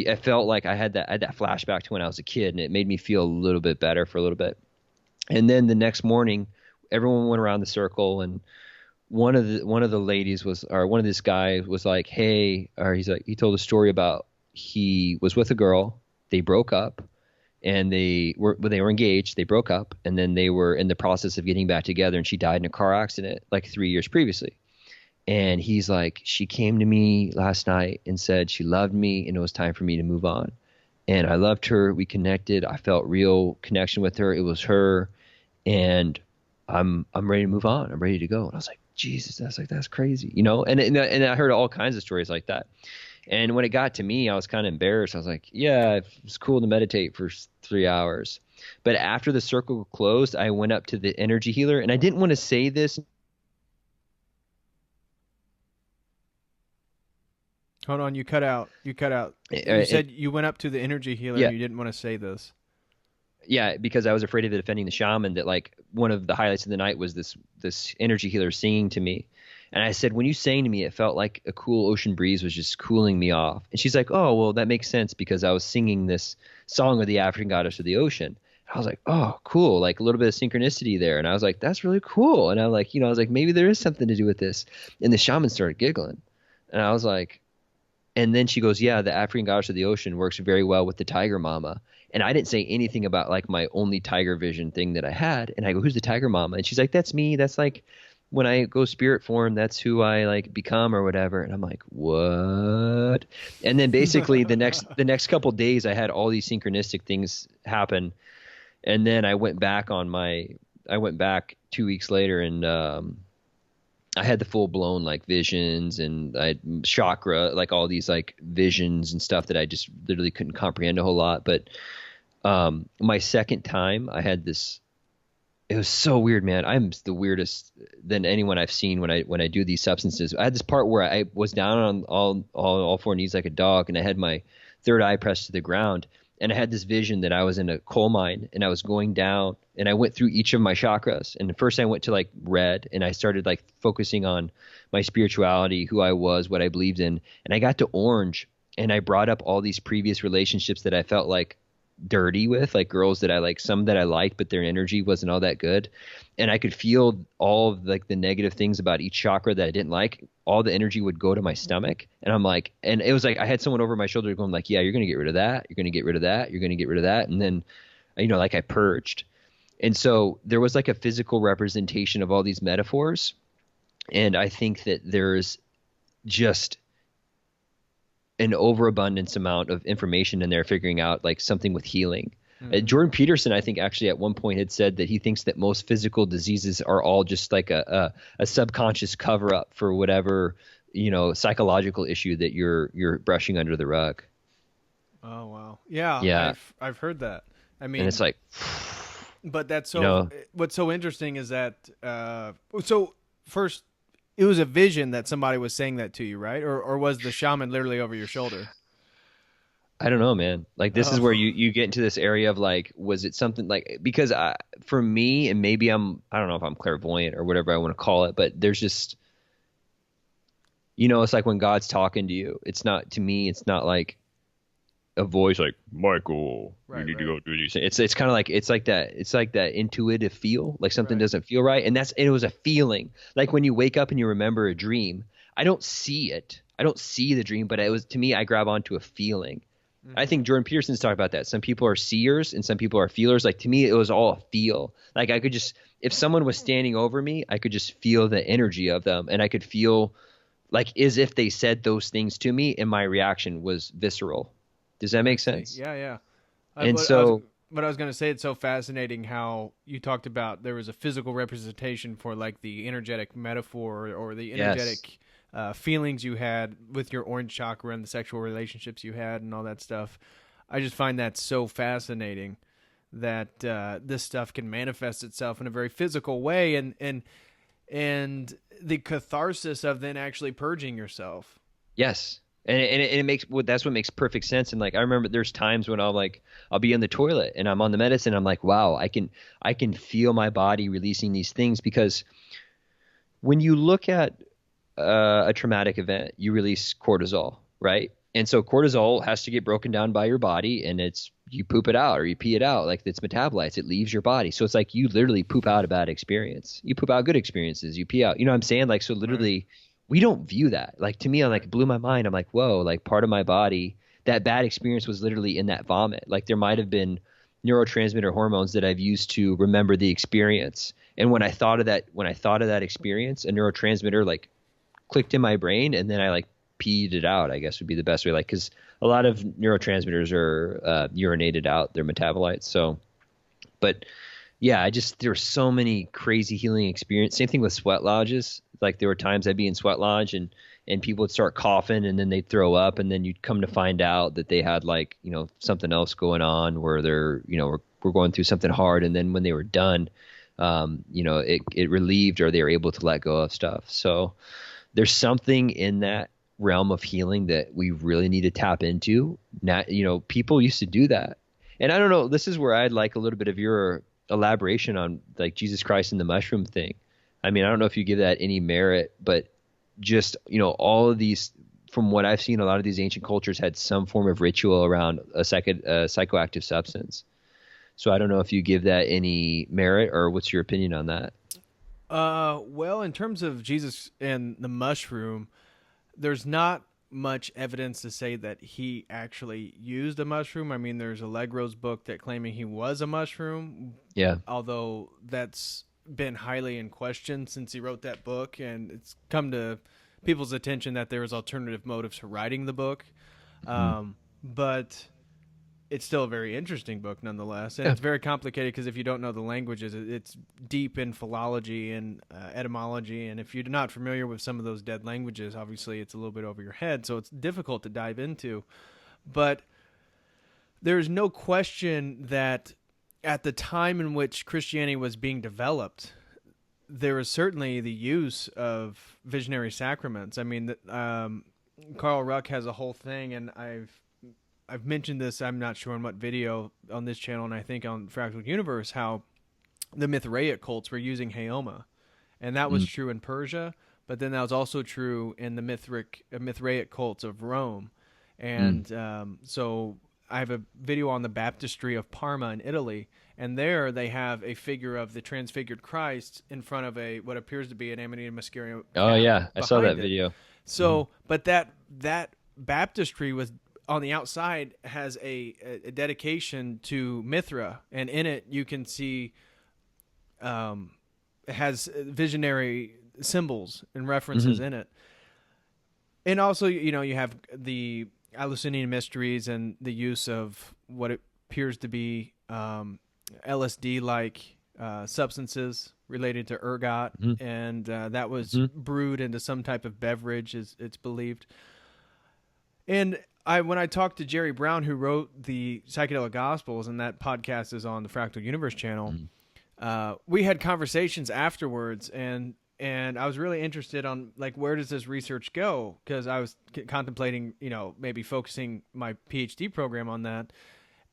I felt like I had that flashback to when I was a kid, and it made me feel a little bit better for a little bit. And then the next morning, everyone went around the circle, and one of the ladies one of this guy was like, hey, or he told a story about he was with a girl, they broke up, and they were engaged, they broke up, and then they were in the process of getting back together, and she died in a car accident like 3 years previously. And he's like, she came to me last night and said she loved me and it was time for me to move on. And I loved her. We connected. I felt real connection with her. It was her. And I'm ready to move on. I'm ready to go. And I was like, Jesus, that's crazy, And I heard all kinds of stories like that. And when it got to me, I was kind of embarrassed. I was like, yeah, it was cool to meditate for 3 hours. But after the circle closed, I went up to the energy healer, and I didn't want to say this. Hold on, you cut out. You said you went up to the energy healer, and you didn't want to say this. Yeah, because I was afraid of offending the shaman, that like one of the highlights of the night was this energy healer singing to me. And I said, when you sang to me, it felt like a cool ocean breeze was just cooling me off. And she's like, oh, well, that makes sense, because I was singing this song of the African goddess of the ocean. And I was like, oh, cool, like a little bit of synchronicity there. And I was like, that's really cool. And I was like, maybe there is something to do with this. And the shaman started giggling. And I was like, and then she goes, yeah, the African goddess of the ocean works very well with the tiger mama. And I didn't say anything about like my only tiger vision thing that I had. And I go, who's the tiger mama? And she's like, that's me. That's like when I go spirit form, that's who I like become or whatever. And I'm like, what? And then basically the next couple of days, I had all these synchronistic things happen. And then I went back 2 weeks later, and I had the full blown like visions, and I had chakra, like all these like visions and stuff that I just literally couldn't comprehend a whole lot. But my second time, I had this. It was so weird, man. I'm the weirdest than anyone I've seen when I do these substances. I had this part where I was down on all 4 knees like a dog, and I had my third eye pressed to the ground. And I had this vision that I was in a coal mine, and I was going down, and I went through each of my chakras. And first I went to like red, and I started like focusing on my spirituality, who I was, what I believed in. And I got to orange, and I brought up all these previous relationships that I felt like dirty with, like girls that I like, some that I liked, but their energy wasn't all that good. And I could feel all of like the negative things about each chakra that I didn't like. All the energy would go to my stomach. And I'm like, and it was like I had someone over my shoulder going like, yeah, you're going to get rid of that. You're going to get rid of that. You're going to get rid of that. And then, like I purged. And so there was like a physical representation of all these metaphors. And I think that there's just an overabundance amount of information in there figuring out like something with healing. Jordan Peterson, I think, actually at one point had said that he thinks that most physical diseases are all just like a subconscious cover up for whatever, psychological issue that you're brushing under the rug. Oh wow. Yeah, Yeah. I've heard that. I mean, And it's like, but that's so. you know, What's so interesting is that. So first, it was a vision that somebody was saying that to you, right? Or was the shaman literally over your shoulder? I don't know, man. Like this is Oh, where you get into this area of like, was it something like, because for me, and maybe I don't know if I'm clairvoyant or whatever I want to call it, but there's just, it's like when God's talking to you, it's not, to me, it's not like a voice like, Michael, you right, need to right, go do these things. It's kind of like, it's like that intuitive feel, like something right. doesn't feel right. And it was a feeling. Like when you wake up and you remember a dream, I don't see it. I don't see the dream, but it was, to me, I grab onto a feeling. I think Jordan Peterson's talked about that. Some people are seers and some people are feelers. Like to me, it was all a feel. Like I could just, if someone was standing over me, I could just feel the energy of them, and I could feel like as if they said those things to me, and my reaction was visceral. Does that make sense? Yeah, yeah. And But so, I was going to say it's so fascinating how you talked about there was a physical representation for like the energetic metaphor or the yes, energetic feelings you had with your orange chakra and the sexual relationships you had and all that stuff. I just find that so fascinating that this stuff can manifest itself in a very physical way, and the catharsis of then actually purging yourself. yes. And it makes, well, that's what makes perfect sense. And like I remember there's times when I'll be in the toilet and I'm on the medicine. I'm like, wow, I can feel my body releasing these things, because when you look at a traumatic event, you release cortisol, right? And so cortisol has to get broken down by your body, and you poop it out or you pee it out, like it's metabolites. It leaves your body. So it's like you literally poop out a bad experience. You poop out good experiences. You pee out. You know what I'm saying? Like, so Right. literally, we don't view that. Like to me, I'm like, it blew my mind. I'm like, whoa, like part of my body, that bad experience was literally in that vomit. Like there might have been neurotransmitter hormones that I've used to remember the experience. And when I thought of that experience, a neurotransmitter like clicked in my brain, and then I like peed it out, I guess would be the best way. Like, cause a lot of neurotransmitters are urinated out, their metabolites. So, but yeah, there were so many crazy healing experiences. Same thing with sweat lodges. Like there were times I'd be in sweat lodge and people would start coughing and then they'd throw up, and then you'd come to find out that they had like, something else going on where they're, we're going through something hard. And then when they were done, it relieved, or they were able to let go of stuff. So there's something in that realm of healing that we really need to tap into. Not, people used to do that. And I don't know, this is where I'd like a little bit of your elaboration on like Jesus Christ and the mushroom thing. I mean, I don't know if you give that any merit, but just, all of these, from what I've seen, a lot of these ancient cultures had some form of ritual around a psychoactive substance. So I don't know if you give that any merit, or what's your opinion on that? Well, in terms of Jesus and the mushroom, there's not much evidence to say that he actually used a mushroom. I mean, there's Allegro's book that claiming he was a mushroom, Yeah. although that's been highly in question since he wrote that book, and it's come to people's attention that there was alternative motives for writing the book. Mhm. But it's still a very interesting book nonetheless, and Yeah. it's very complicated because if you don't know the languages, it's deep in philology and etymology, and if you're not familiar with some of those dead languages, obviously it's a little bit over your head, so it's difficult to dive into. But there's no question that at the time in which Christianity was being developed, there was certainly the use of visionary sacraments. I mean, Carl Ruck has a whole thing, and I've mentioned this, I'm not sure on what video on this channel, and I think on Fractal Universe, how the Mithraic cults were using Haoma. And that was Mm. true in Persia, but then that was also true in the Mithraic cults of Rome. Mm. And so I have a video on the baptistry of Parma in Italy, and there they have a figure of the transfigured Christ in front of a what appears to be an Amanita muscaria. Oh yeah, I saw that it. video. So, but that baptistry was on the outside has a dedication to Mithra, and in it you can see it has visionary symbols and references in it. And also, you have the Eleusinian mysteries and the use of what appears to be LSD-like substances related to ergot, and that was brewed into some type of beverage, it's believed. And when I talked to Jerry Brown, who wrote the Psychedelic Gospels, and that podcast is on the Fractal Universe channel, we had conversations afterwards, and I was really interested on like where does this research go, because I was contemplating maybe focusing my PhD program on that,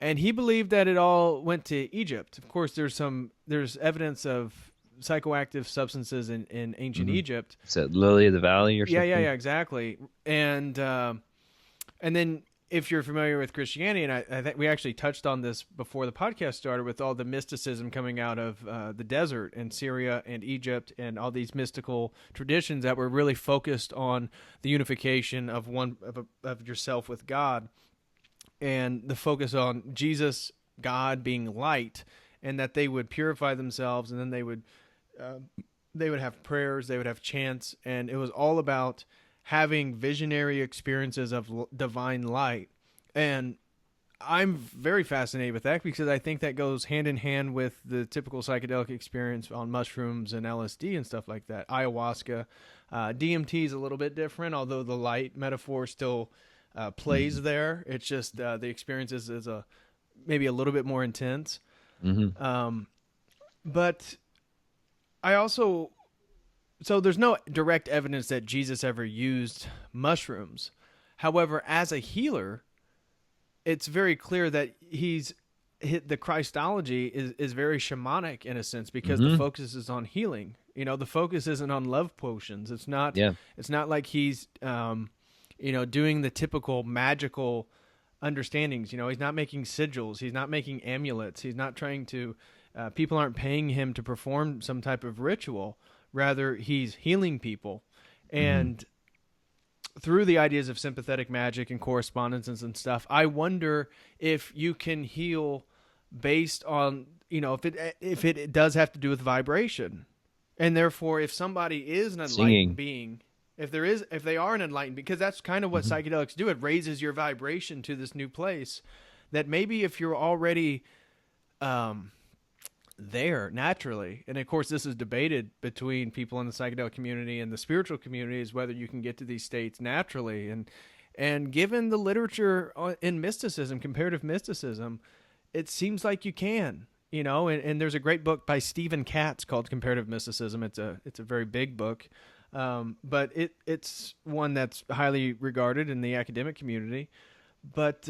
and he believed that it all went to Egypt. Of course, there's evidence of psychoactive substances in ancient Egypt. Is that Lily of the Valley or something? Yeah, exactly. And then if you're familiar with Christianity, and I think we actually touched on this before the podcast started, with all the mysticism coming out of the desert and Syria and Egypt, and all these mystical traditions that were really focused on the unification of of yourself with God, and the focus on Jesus, God being light, and that they would purify themselves, and then they would have prayers, they would have chants, and it was all about having visionary experiences of divine light. And I'm very fascinated with that, because I think that goes hand in hand with the typical psychedelic experience on mushrooms and LSD and stuff like that. Ayahuasca, DMT is a little bit different, although the light metaphor still plays there. It's just the experience is maybe a little bit more intense. But I also... So there's no direct evidence that Jesus ever used mushrooms. However, as a healer, it's very clear that the Christology is very shamanic in a sense, because the focus is on healing. The focus isn't on love potions. It's not. Yeah. It's not like he's doing the typical magical understandings. He's not making sigils. He's not making amulets. He's not trying to. People aren't paying him to perform some type of ritual. Rather, he's healing people. And through the ideas of sympathetic magic and correspondences and stuff, I wonder if you can heal based on, if it does have to do with vibration. And therefore, if somebody is an enlightened being, if they are an enlightened, because that's kind of what psychedelics do. It raises your vibration to this new place, that maybe if you're already there naturally, and of course this is debated between people in the psychedelic community and the spiritual communities, whether you can get to these states naturally, and given the literature in mysticism, comparative mysticism, it seems like you can, and there's a great book by Stephen Katz called Comparative Mysticism. It's a very big book, but it's one that's highly regarded in the academic community, but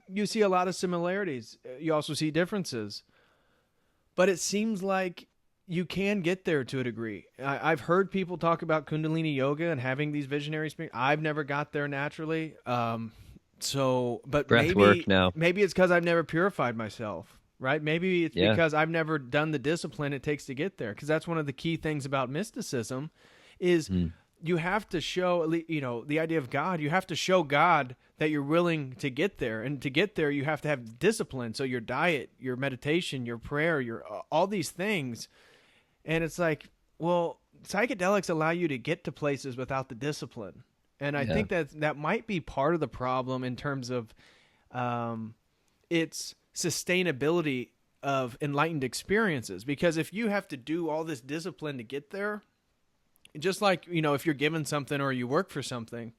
you see a lot of similarities. You also see differences. But it seems like you can get there to a degree. I've heard people talk about Kundalini yoga and having these visionary experiences. I've never got there naturally. But breath work now. Maybe it's because I've never purified myself, right? Maybe it's because I've never done the discipline it takes to get there. Because that's one of the key things about mysticism is you have to show, the idea of God. You have to show God that you're willing to get there, and to get there, you have to have discipline. So your diet, your meditation, your prayer, your all these things, and it's like, well, psychedelics allow you to get to places without the discipline, and I think that might be part of the problem in terms of its sustainability of enlightened experiences. Because if you have to do all this discipline to get there, just like if you're given something or you work for something.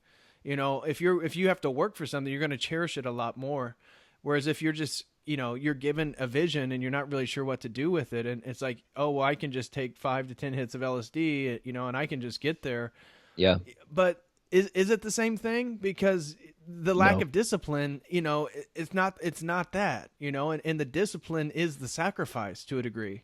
If you have to work for something, you're going to cherish it a lot more. Whereas if you're just, you're given a vision and you're not really sure what to do with it, and it's like, oh, well, I can just take 5 to 10 hits of LSD, and I can just get there. Yeah. But is it the same thing? Because the lack of discipline, it's not that, and the discipline is the sacrifice to a degree.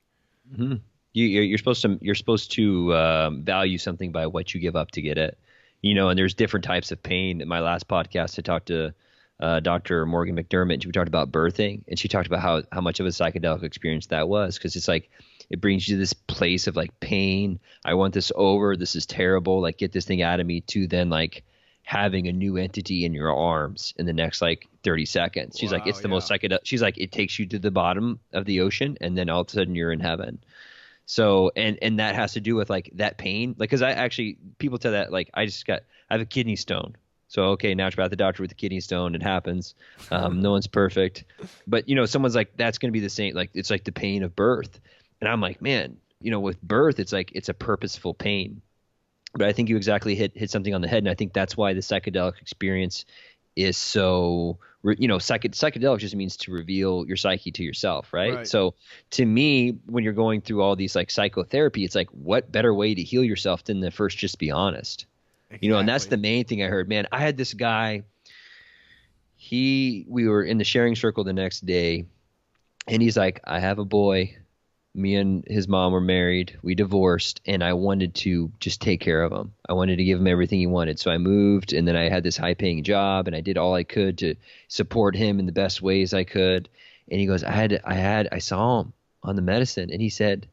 Mm-hmm. You're supposed to value something by what you give up to get it. And there's different types of pain. In my last podcast, I talked to Dr. Morgan McDermott. We talked about birthing, and she talked about how much of a psychedelic experience that was, because it's like it brings you to this place of like pain. I want this over. This is terrible. Like, get this thing out of me. To then like having a new entity in your arms in the next like 30 seconds. She's like, it's the most psychedelic. She's like, it takes you to the bottom of the ocean, and then all of a sudden you're in heaven. So, and that has to do with like that pain. Like, cause I actually, people tell that, like, I have a kidney stone. So, okay, naturopathic doctor with a kidney stone, it happens. No one's perfect, but you know, someone's like, that's going to be the same. Like, it's like the pain of birth. And I'm like, man, you know, with birth, it's like, it's a purposeful pain. But I think you exactly hit something on the head. And I think that's why the psychedelic experience is so, you know, psychedelic just means to reveal your psyche to yourself, right? So to me, when you're going through all these like psychotherapy, it's like, what better way to heal yourself than to first just be honest? Exactly. You know, and that's the main thing I heard. Man, I had this guy, we were in the sharing circle the next day, and he's like, I have a boy. Me and his mom were married. We divorced, and I wanted to just take care of him. I wanted to give him everything he wanted. So I moved, and then I had this high-paying job, and I did all I could to support him in the best ways I could. And he goes, I saw him on the medicine, and he said,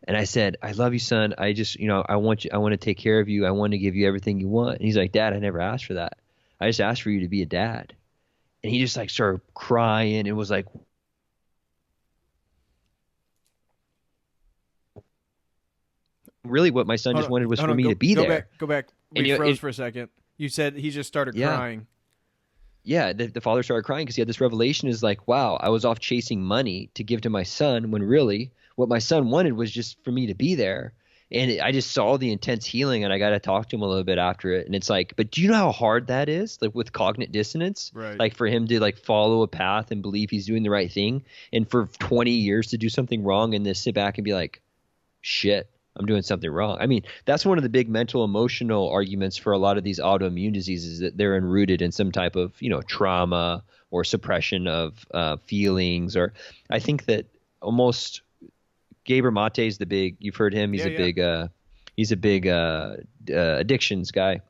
and I said, I love you, son. I just, you know, I want to take care of you. I want to give you everything you want. And he's like, Dad, I never asked for that. I just asked for you to be a dad. And he just like started crying and was like, really what my son just wanted was for me to be there. Go back. We froze for a second. You said he just started crying. Yeah, the father started crying because he had this revelation, is like, wow, I was off chasing money to give to my son, when really what my son wanted was just for me to be there. And I just saw the intense healing, and I got to talk to him a little bit after it. And it's like, but do you know how hard that is? Like with cognitive dissonance, right? Like for him to like follow a path and believe he's doing the right thing, and for 20 years to do something wrong and then sit back and be like, shit, I'm doing something wrong. I mean, that's one of the big mental emotional arguments for a lot of these autoimmune diseases, that they're rooted in some type of, you know, trauma or suppression of feelings. Or I think that almost Gabor Mate is the big, you've heard him. He's a big addictions guy,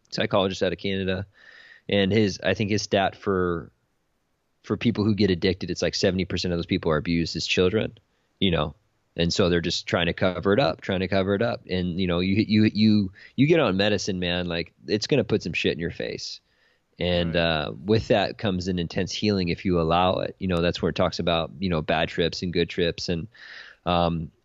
psychologist out of Canada. And I think his stat for people who get addicted, it's like 70% of those people are abused as children, you know? And so they're just trying to cover it up. And, you know, you get on medicine, man, like it's going to put some shit in your face. And with that comes an intense healing if you allow it. You know, that's where it talks about, you know, bad trips and good trips. And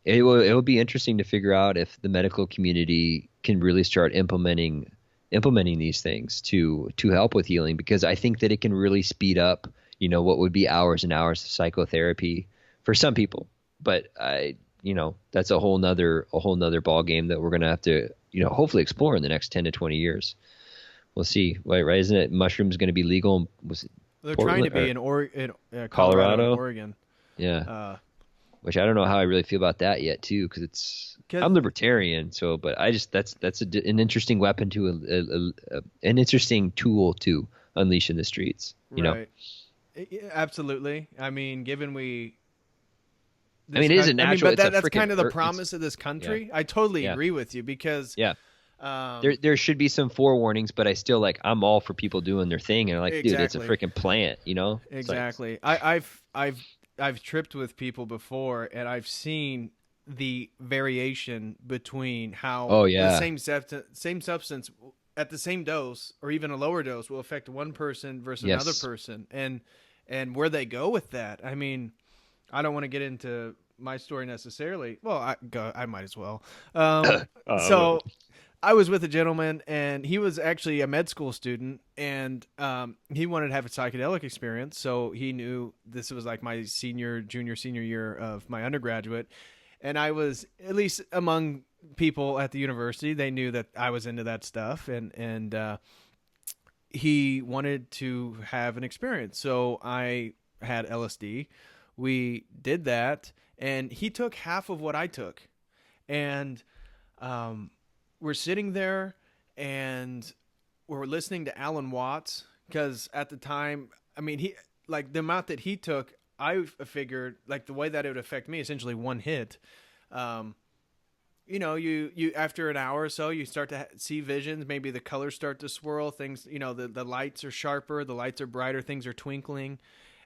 it will be interesting to figure out if the medical community can really start implementing these things to help with healing, because I think that it can really speed up, you know, what would be hours and hours of psychotherapy for some people. But you know, that's a whole nother ball game that we're going to have to, you know, hopefully explore in the next 10 to 20 years. We'll see. Right? Isn't it? Mushrooms going to be legal? They're trying to be in Colorado and Oregon. Yeah. Which I don't know how I really feel about that yet too, because I'm libertarian. So, but I just, that's an interesting weapon to an interesting tool to unleash in the streets, you know? Absolutely. I mean, given it is a natural. But that's kind of the promise of this country. Yeah. I totally agree with you, because there should be some forewarnings, but I still like, I'm all for people doing their thing, and I'm like, dude, it's a freaking plant, you know? Exactly. Like, I've tripped with people before, and I've seen the variation between how the same substance at the same dose or even a lower dose will affect one person versus another person, and where they go with that. I mean, I don't want to get into my story necessarily. Well, I might as well. So I was with a gentleman, and he was actually a med school student, and he wanted to have a psychedelic experience. So he knew this was like my senior year of my undergraduate. And I was, at least among people at the university, they knew that I was into that stuff, and he wanted to have an experience. So I had LSD. We did that, and he took half of what I took, and we're sitting there, and we're listening to Alan Watts, because at the time, I mean, he, like, the amount that he took, I figured, like, the way that it would affect me, essentially one hit, you after an hour or so, you start to see visions. Maybe the colors start to swirl. Things, the lights are sharper, the lights are brighter, things are twinkling,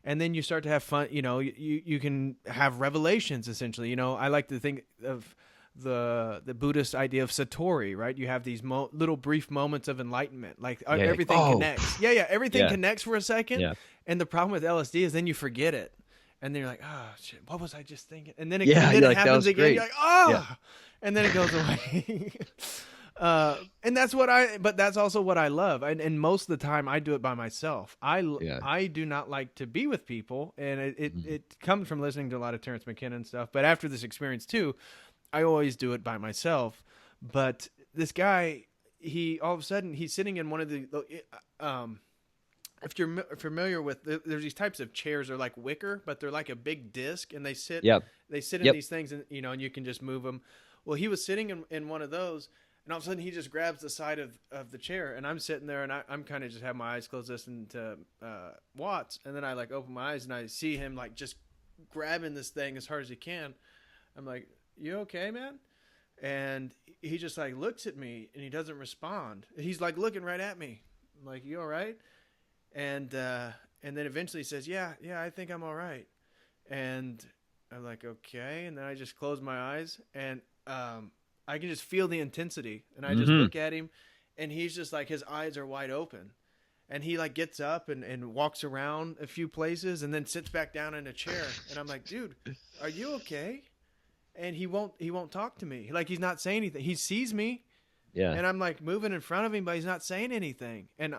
and then you start to have fun. You can have revelations. Essentially, I like to think of the Buddhist idea of satori. Right, you have these little brief moments of enlightenment. Like everything connects. Everything connects for a second. Yeah. And the problem with LSD is then you forget it, and then you're like, oh shit, what was I just thinking? And then it, happens again. Great. You're like, oh. And then it goes away. And but that's also what I love. And most of the time I do it by myself. I do not like to be with people. And it comes from listening to a lot of Terrence McKenna and stuff. But after this experience too, I always do it by myself. But this guy, all of a sudden, he's sitting in one of the, if you're familiar with, there's these types of chairs. They're like wicker, but they're like a big disc, and they sit in these things, and and you can just move them. Well, he was sitting in one of those, and all of a sudden he just grabs the side of the chair, and I'm sitting there, and I'm kind of just have my eyes closed listening to Watts, and then I like open my eyes, and I see him like just grabbing this thing as hard as he can. I'm like, you okay, man? And he just like looks at me, and he doesn't respond. He's like looking right at me. I'm like, you all right? And then eventually he says, yeah, I think I'm all right. And I'm like, okay. And then I just close my eyes, and I can just feel the intensity, and I just look at him, and he's just like, his eyes are wide open, and he like gets up and walks around a few places, and then sits back down in a chair. And I'm like, dude, are you okay? And he won't talk to me. Like, he's not saying anything. He sees me, and I'm like moving in front of him, but he's not saying anything. And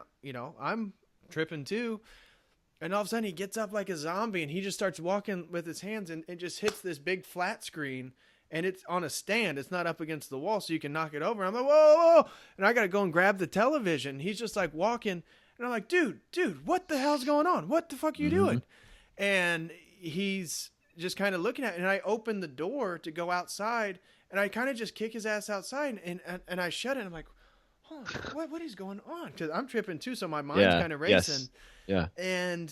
I'm tripping too. And all of a sudden he gets up like a zombie, and he just starts walking with his hands, and just hits this big flat screen. And it's on a stand. It's not up against the wall, so you can knock it over. I'm like, whoa. And I got to go and grab the television. He's just like walking. And I'm like, dude, what the hell's going on? What the fuck are you doing? And he's just kind of looking at it. And I open the door to go outside, and I kind of just kick his ass outside, and I shut it. And I'm like, oh, what is going on? Because I'm tripping too, so my mind's kind of racing. Yes. Yeah.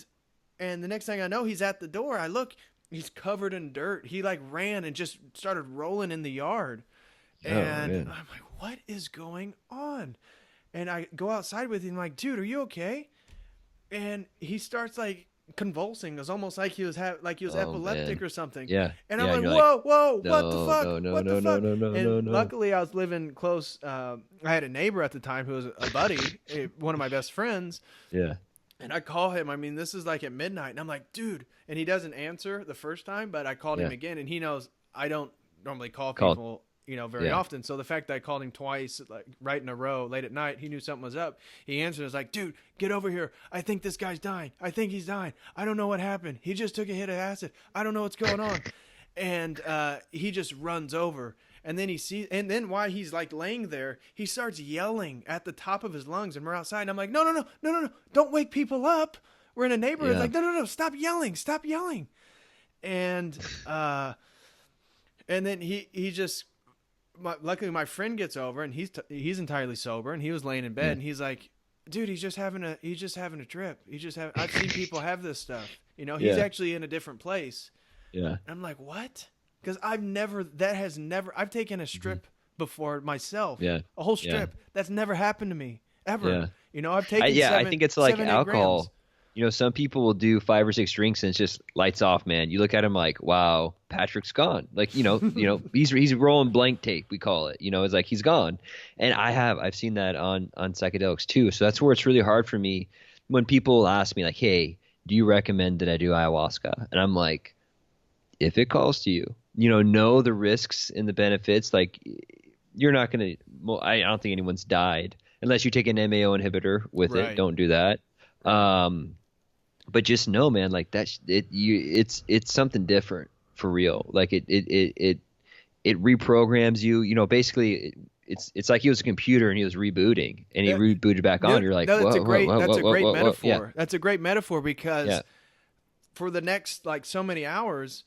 And the next thing I know, he's at the door. I look. He's covered in dirt. He like ran and just started rolling in the yard. And I'm like, what is going on? And I go outside with him, like, dude, are you okay? And he starts like convulsing. It was almost like he was epileptic or something. Yeah. And I'm like, whoa, no, what the fuck? No. Luckily I was living close. I had a neighbor at the time who was a buddy, one of my best friends. Yeah. And I call him. I mean, this is like at midnight. And I'm like, dude. And he doesn't answer the first time, but I called him again. And he knows I don't normally call people, very often. So the fact that I called him twice, like right in a row, late at night, he knew something was up. He answered. I was like, dude, get over here. I think this guy's dying. I think he's dying. I don't know what happened. He just took a hit of acid. I don't know what's going on. And he just runs over. And then and then while he's like laying there, he starts yelling at the top of his lungs, and we're outside. And I'm like, no, don't wake people up. We're in a neighborhood. Like, no, stop yelling. And then he just, luckily my friend gets over, and he's entirely sober, and he was laying in bed, and he's like, dude, he's just having a trip. I've seen people have this stuff. He's actually in a different place. Yeah. And I'm like, what? Because I've taken a strip before myself. Yeah. A whole strip. That's never happened to me ever. Yeah. I've taken I think it's like alcohol. Some people will do 5 or 6 drinks and it's just lights off, man. You look at him like, wow, Patrick's gone. Like, he's rolling blank tape, we call it. It's like he's gone. And I've seen that on psychedelics too. So that's where it's really hard for me when people ask me like, hey, do you recommend that I do ayahuasca? And I'm like, if it calls to you, know the risks and the benefits. Like, you're not going to, I don't think anyone's died unless you take an MAO inhibitor with it. Don't do that. But just know, man, like it's something different for real. Like it reprograms you. Basically it's like he was a computer and he was rebooting, and he rebooted back on. You're like, that's a great metaphor. Yeah. That's a great metaphor because for the next like so many hours,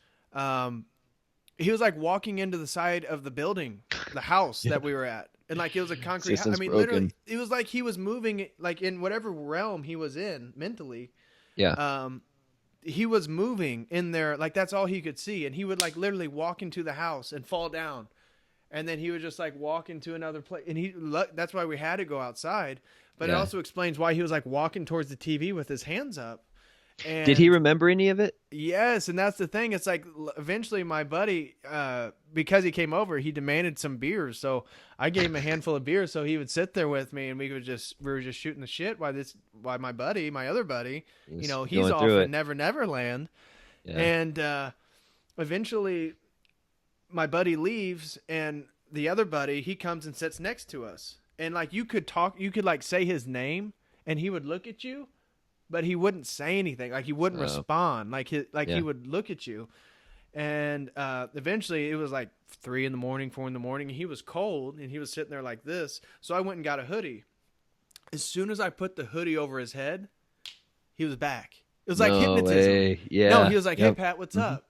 he was like walking into the side of the building, the house that we were at. And like it was a concrete house. I mean, literally, it was like he was moving like in whatever realm he was in mentally. Yeah. He was moving in there, like that's all he could see, and he would like literally walk into the house and fall down, and then he would just like walk into another place, and that's why we had to go outside. But it Yeah. also explains why he was like walking towards the TV with his hands up. Did he And remember any of it? yes, and that's the thing. It's like eventually my buddy, because he came over, he demanded some beers. So I gave him a handful of beers, so he would sit there with me, and we were just shooting the shit. Why my buddy, my other buddy, Was he's going off through in it. Never Never Land, Yeah. and eventually my buddy leaves, and the other buddy, he comes and sits next to us, and like you could like say his name, and he would look at you, but he wouldn't say anything. Like he wouldn't respond. Like he would look at you. And eventually it was like 3 a.m, 4 a.m. And he was cold, and he was sitting there like this. So I went and got a hoodie. As soon as I put the hoodie over his head, he was back. It was like No hypnotism. way. Yeah. No, he was like, "Hey Yep. Pat, what's up?"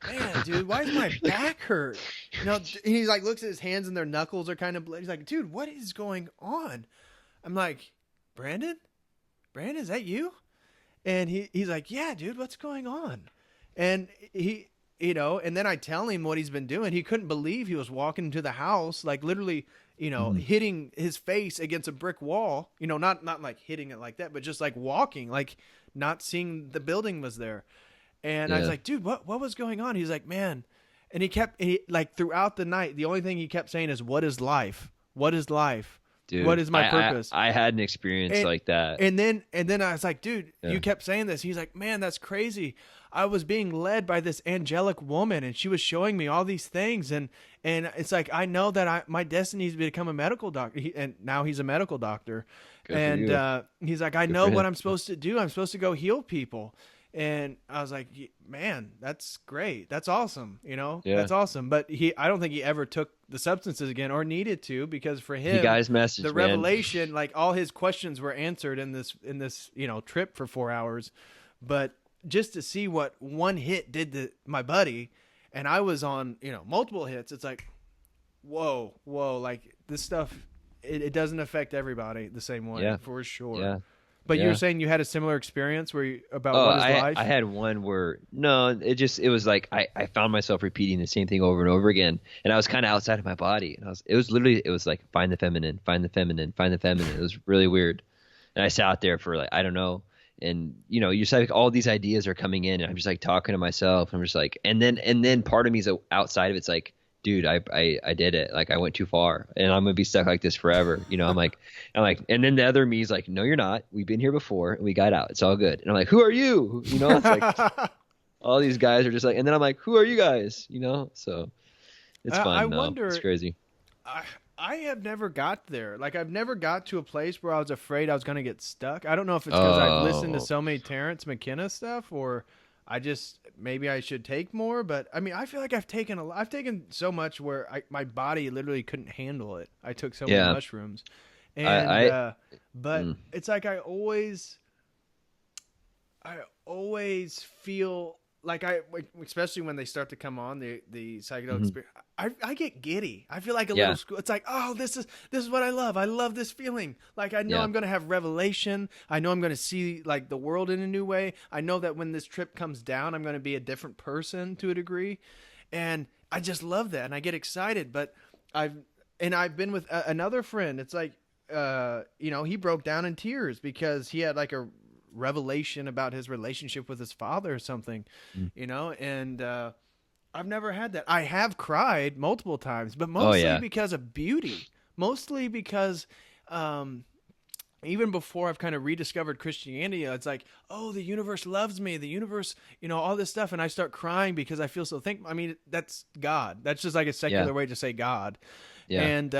Man, dude, why does my back hurt? And he's like, looks at his hands, and their knuckles are kind of bloody. He's like, "Dude, what is going on?" I'm like, Brandon, is that you? And he's like, "Yeah, dude, what's going on?" And he, and then I tell him what he's been doing. He couldn't believe he was walking into the house, like literally, hitting his face against a brick wall, not like hitting it like that, but just like walking, like not seeing the building was there. And I was like, "Dude, what was going on?" He's like, "Man," and he like throughout the night, the only thing he kept saying is, "What is life? What is life? Dude, what is my purpose?" I had an experience like that. And then I was like, "Dude, you kept saying this." He's like, "Man, that's crazy. I was being led by this angelic woman, and she was showing me all these things, and it's like I know that my destiny is to become a medical doctor." And now he's a medical doctor. Good for and you. He's like, "I Good know for what him. I'm supposed to do. I'm supposed to go heal people." And I was like, "Man, that's great. That's awesome. Yeah. That's awesome." But I don't think he ever took the substances again or needed to, because for him, He got his message, the man. revelation, like all his questions were answered in this trip for 4 hours. But just to see what one hit did to my buddy, and I was on, multiple hits, it's like, whoa, like this stuff, it doesn't affect everybody the same way, for sure. Yeah. But you were saying you had a similar experience about what is life? I had one where it was like I found myself repeating the same thing over and over again, and I was kind of outside of my body, and it was like find the feminine, find the feminine, find the feminine. It was really weird, and I sat there for like I don't know, and you just like all these ideas are coming in, and I'm just like talking to myself. I'm just like, and then part of me is outside of it's like, dude, I did it. Like I went too far, and I'm gonna be stuck like this forever. I'm like, and then the other me is like, no, you're not. We've been here before, and we got out. It's all good. And I'm like, who are you? It's like all these guys are just like, and then I'm like, who are you guys? So it's fun. I wonder. It's crazy. I have never got there. Like I've never got to a place where I was afraid I was gonna get stuck. I don't know if it's because I've listened to so many Terrence McKenna stuff, or maybe I should take more, but I mean, I feel like I've taken so much where my body literally couldn't handle it. I took so many mushrooms, and but it's like I always feel like especially when they start to come on the psychedelic experience, I get giddy. I feel like a little school. It's like, oh, this is what I love. I love this feeling. Like I know I'm going to have revelation. I know I'm going to see like the world in a new way. I know that when this trip comes down, I'm going to be a different person to a degree. And I just love that. And I get excited, but I've been with another friend. It's like, he broke down in tears because he had like a revelation about his relationship with his father or something, and I've never had that. I have cried multiple times, but mostly because of beauty, mostly because even before I've kind of rediscovered Christianity, it's like, oh, the universe loves me, the universe, all this stuff, and I start crying because I feel so I mean, that's God. That's just like a secular way to say God. And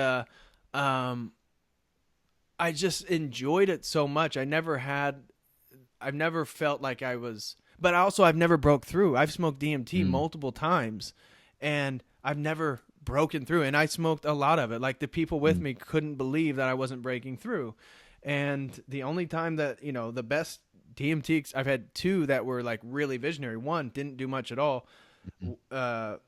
I just enjoyed it so much. I've never felt like I was, but also I've never broke through. I've smoked DMT multiple times, and I've never broken through. And I smoked a lot of it. Like the people with me couldn't believe that I wasn't breaking through. And the only time that, the best DMT, I've had 2 that were like really visionary. One didn't do much at all. The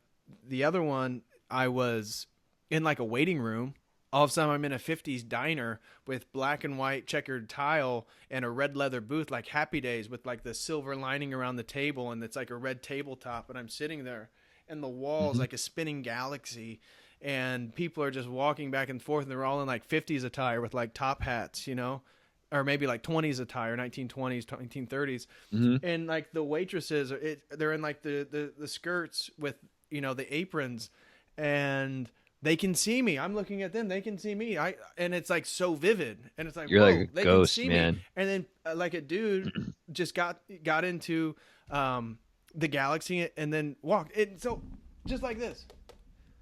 other one, I was in like a waiting room. All of a sudden I'm in a 50s diner with black and white checkered tile and a red leather booth, like Happy Days, with like the silver lining around the table, and it's like a red tabletop, and I'm sitting there, and the wall's like a spinning galaxy, and people are just walking back and forth, and they're all in like 50s attire with like top hats, you know, or maybe like 20s attire, 1920s, 1930s. Mm-hmm. And like the waitresses, they're in like the skirts with, you know, the aprons, and they can see me. I'm looking at them. They can see me. And it's like so vivid. And it's like, You're whoa, like a they ghost, can see man. me. And then like a dude just got into the galaxy and then walked. And so just like this.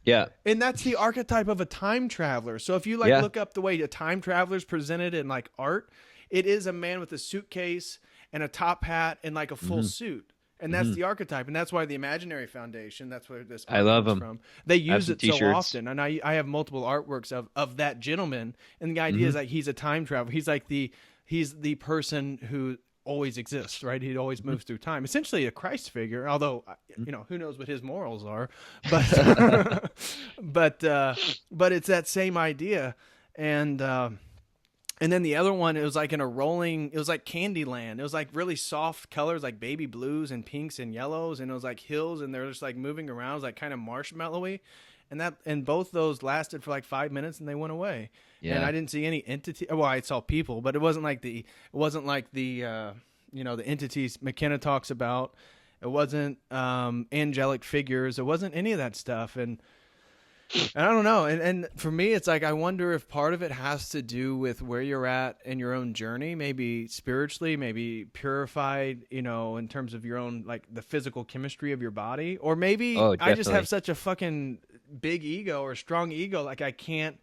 Yeah. And that's the archetype of a time traveler. So if you like look up the way a time traveler is presented in like art, it is a man with a suitcase and a top hat and like a full suit. And that's the archetype. And that's why the Imaginary Foundation, that's where this art comes from. They use it so often. And I have multiple artworks of that gentleman. And the idea is like he's a time traveler. He's like he's the person who always exists, right? He always moves through time. Essentially a Christ figure, although, you know, who knows what his morals are. But but it's that same idea. And then the other one, it was like it was like Candyland. It was like really soft colors, like baby blues and pinks and yellows. And it was like hills, and they're just like moving around. It was like kind of marshmallowy. And both those lasted for like 5 minutes, and they went away. Yeah. And I didn't see any entity. Well, I saw people, but it wasn't like the you know, the entities McKenna talks about. It wasn't angelic figures. It wasn't any of that stuff. And I don't know. And for me, it's like, I wonder if part of it has to do with where you're at in your own journey, maybe spiritually, maybe purified, you know, in terms of your own, like the physical chemistry of your body, or maybe I just have such a fucking big ego or strong ego. Like I can't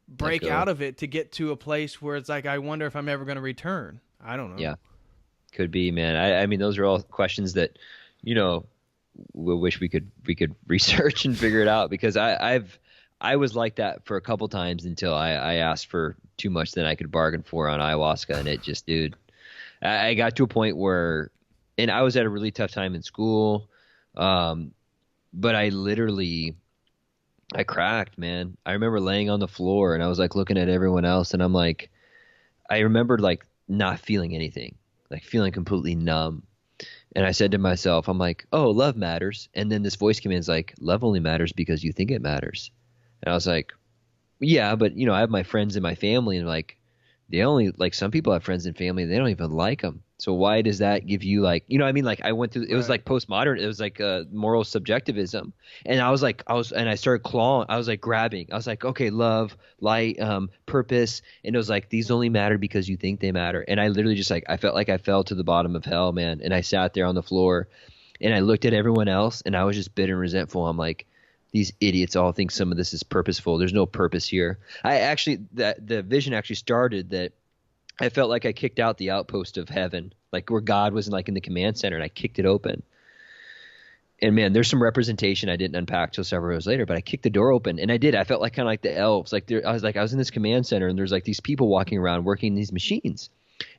break out of it to get to a place where it's like, I wonder if I'm ever going to return. I don't know. Yeah, could be, man. I mean, those are all questions that, you know, we wish we could research and figure it out, because I was like that for a couple times until I asked for too much than I could bargain for on ayahuasca. And it just, dude, I got to a point where, and I was at a really tough time in school. But I cracked, man. I remember laying on the floor and I was like looking at everyone else, and I'm like, I remembered like not feeling anything, like feeling completely numb. And I said to myself, I'm like, oh, love matters. And then this voice came in, it's like, love only matters because you think it matters. And I was like, yeah, but you know, I have my friends and my family, and like, they only, like, some people have friends and family, they don't even like them. So why does that give you, like, you know what I mean? Like I went through, it was like postmodern. It was like moral subjectivism. And I started clawing. I was like grabbing. I was like, okay, love, light, purpose. And it was like, these only matter because you think they matter. And I literally just like, I felt like I fell to the bottom of hell, man. And I sat there on the floor and I looked at everyone else, and I was just bitter and resentful. I'm like, these idiots all think some of this is purposeful. There's no purpose here. The vision actually started that I felt like I kicked out the outpost of heaven, like where God was like in the command center, and I kicked it open. And man, there's some representation I didn't unpack till several years later, but I kicked the door open, and I did. I felt like kind of like the elves. Like I was in this command center, and there's like these people walking around working these machines,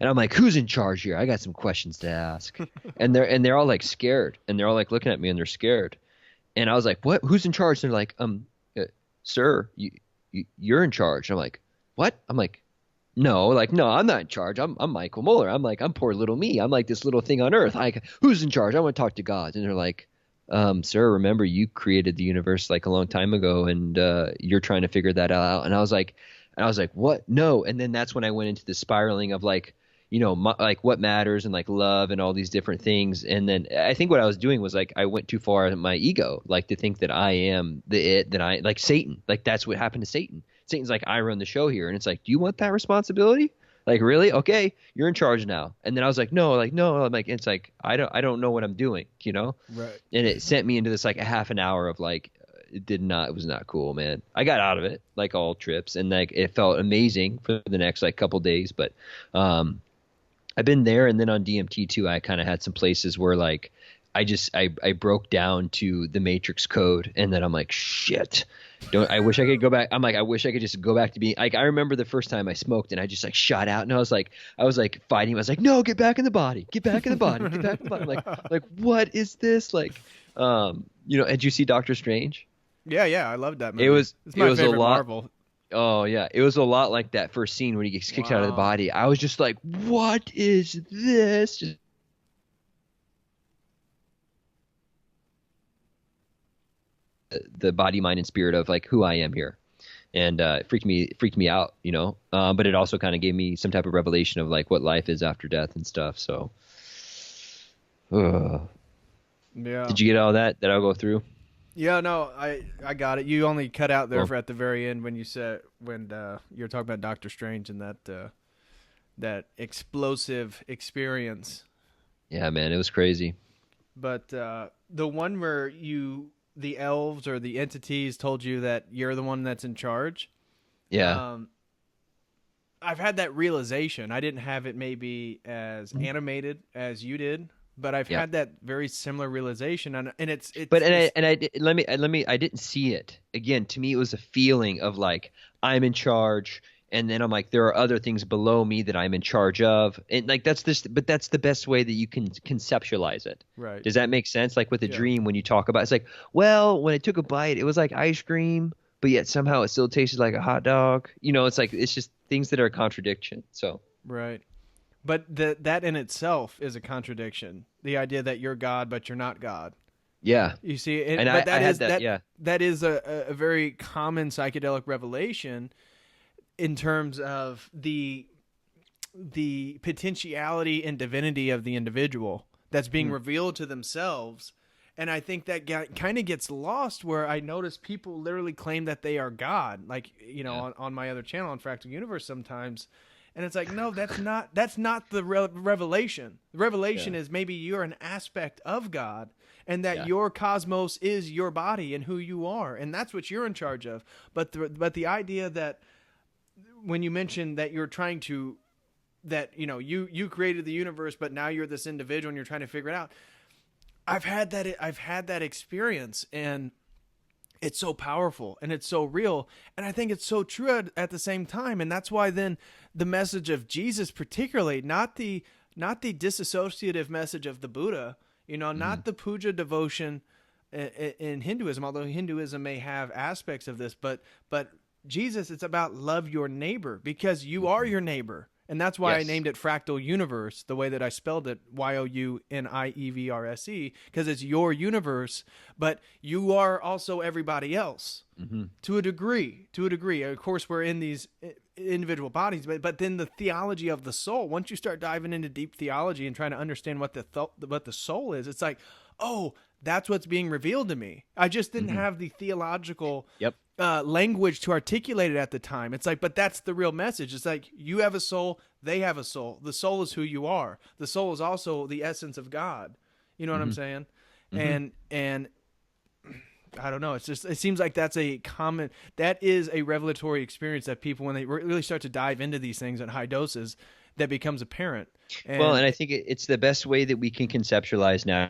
and I'm like, who's in charge here? I got some questions to ask. and they're all like scared, and they're all like looking at me, and they're scared. And I was like, what? Who's in charge? And they're like, sir, you're in charge. And I'm like, what? I'm like, no, I'm not in charge. I'm Michael Moeller. I'm like, I'm poor little me. I'm like this little thing on earth. Like, who's in charge? I want to talk to God. And they're like, sir, remember you created the universe like a long time ago, and you're trying to figure that out. And I was like, what? No. And then that's when I went into the spiraling of like, you know, like what matters and like love and all these different things. And then I think what I was doing was like, I went too far in my ego, like to think that I am that I like Satan. Like that's what happened to Satan. Satan's like, I run the show here. And it's like, do you want that responsibility? Like, really? Okay, you're in charge now. And then I was like, no. I'm like, it's like, I don't know what I'm doing, you know? Right. And it sent me into this like a half an hour of like, it was not cool, man. I got out of it, like all trips, and like it felt amazing for the next like couple days. But I've been there, and then on DMT too, I kind of had some places where like I broke down to the Matrix code, and then I'm like, shit. I wish I could go back. I'm like, I wish I could just go back to being like, I remember the first time I smoked and I just like shot out, and I was like fighting. I was like, no, get back in the body, get back in the body, get back in the body. I'm like, what is this? Like, you know, did you see Doctor Strange? Yeah, I loved that movie. It's my favorite a lot. Marvel. Oh yeah, it was a lot like that first scene when he gets kicked out of the body. I was just like, what is this? Just the body, mind, and spirit of like who I am here. And it freaked me out, you know. But it also kind of gave me some type of revelation of like what life is after death and stuff. So, Yeah. did you get all that I'll go through? Yeah, no, I got it. You only cut out there Cool. for at the very end when you said when you were talking about Doctor Strange and that explosive experience. Yeah, man, it was crazy. But the one where the elves or the entities told you that you're the one that's in charge. Yeah. I've had that realization. I didn't have it maybe as animated as you did, but I've had that very similar realization, and it's. But let me I didn't see it. Again, to me it was a feeling of like I'm in charge, and then I'm like there are other things below me that I'm in charge of. And like that's the best way that you can conceptualize it. Right. Does that make sense? Like with a dream when you talk about it's like, well, when I took a bite, it was like ice cream, but yet somehow it still tasted like a hot dog. You know, it's like it's just things that are a contradiction. So right. But that in itself is a contradiction. The idea that you're God, but you're not God. yeah. You see, And but I had that. Yeah. That is a very common psychedelic revelation in terms of the potentiality and divinity of the individual that's being revealed to themselves. And I think that kind of gets lost where I notice people literally claim that they are God, like, you know, on my other channel on Fractal Universe sometimes. And it's like, no, that's not the revelation. The revelation is maybe you're an aspect of God and that your cosmos is your body and who you are. And that's what you're in charge of. But the idea that when you mentioned that you're trying to, that, you know, you created the universe, but now you're this individual and you're trying to figure it out. I've had that experience, and it's so powerful and it's so real. And I think it's so true at the same time. And that's why then the message of Jesus, particularly not the disassociative message of the Buddha, you know, not the puja devotion in Hinduism, although Hinduism may have aspects of this, but Jesus, it's about love your neighbor because you are your neighbor. And that's why I named it Fractal Universe, the way that I spelled it, YOUNIEVRSE, because it's your universe, but you are also everybody else to a degree. Of course, we're in these individual bodies, but then the theology of the soul, once you start diving into deep theology and trying to understand what the soul is, it's like, oh, that's what's being revealed to me. I just didn't have the theological language to articulate it at the time. It's like, but that's the real message. It's like you have a soul, they have a soul. The soul is who you are. The soul is also the essence of God. You know what I'm saying? And I don't know. It's just, it seems like that is a revelatory experience that people, when they really start to dive into these things at high doses, that becomes apparent. And I think it's the best way that we can conceptualize now.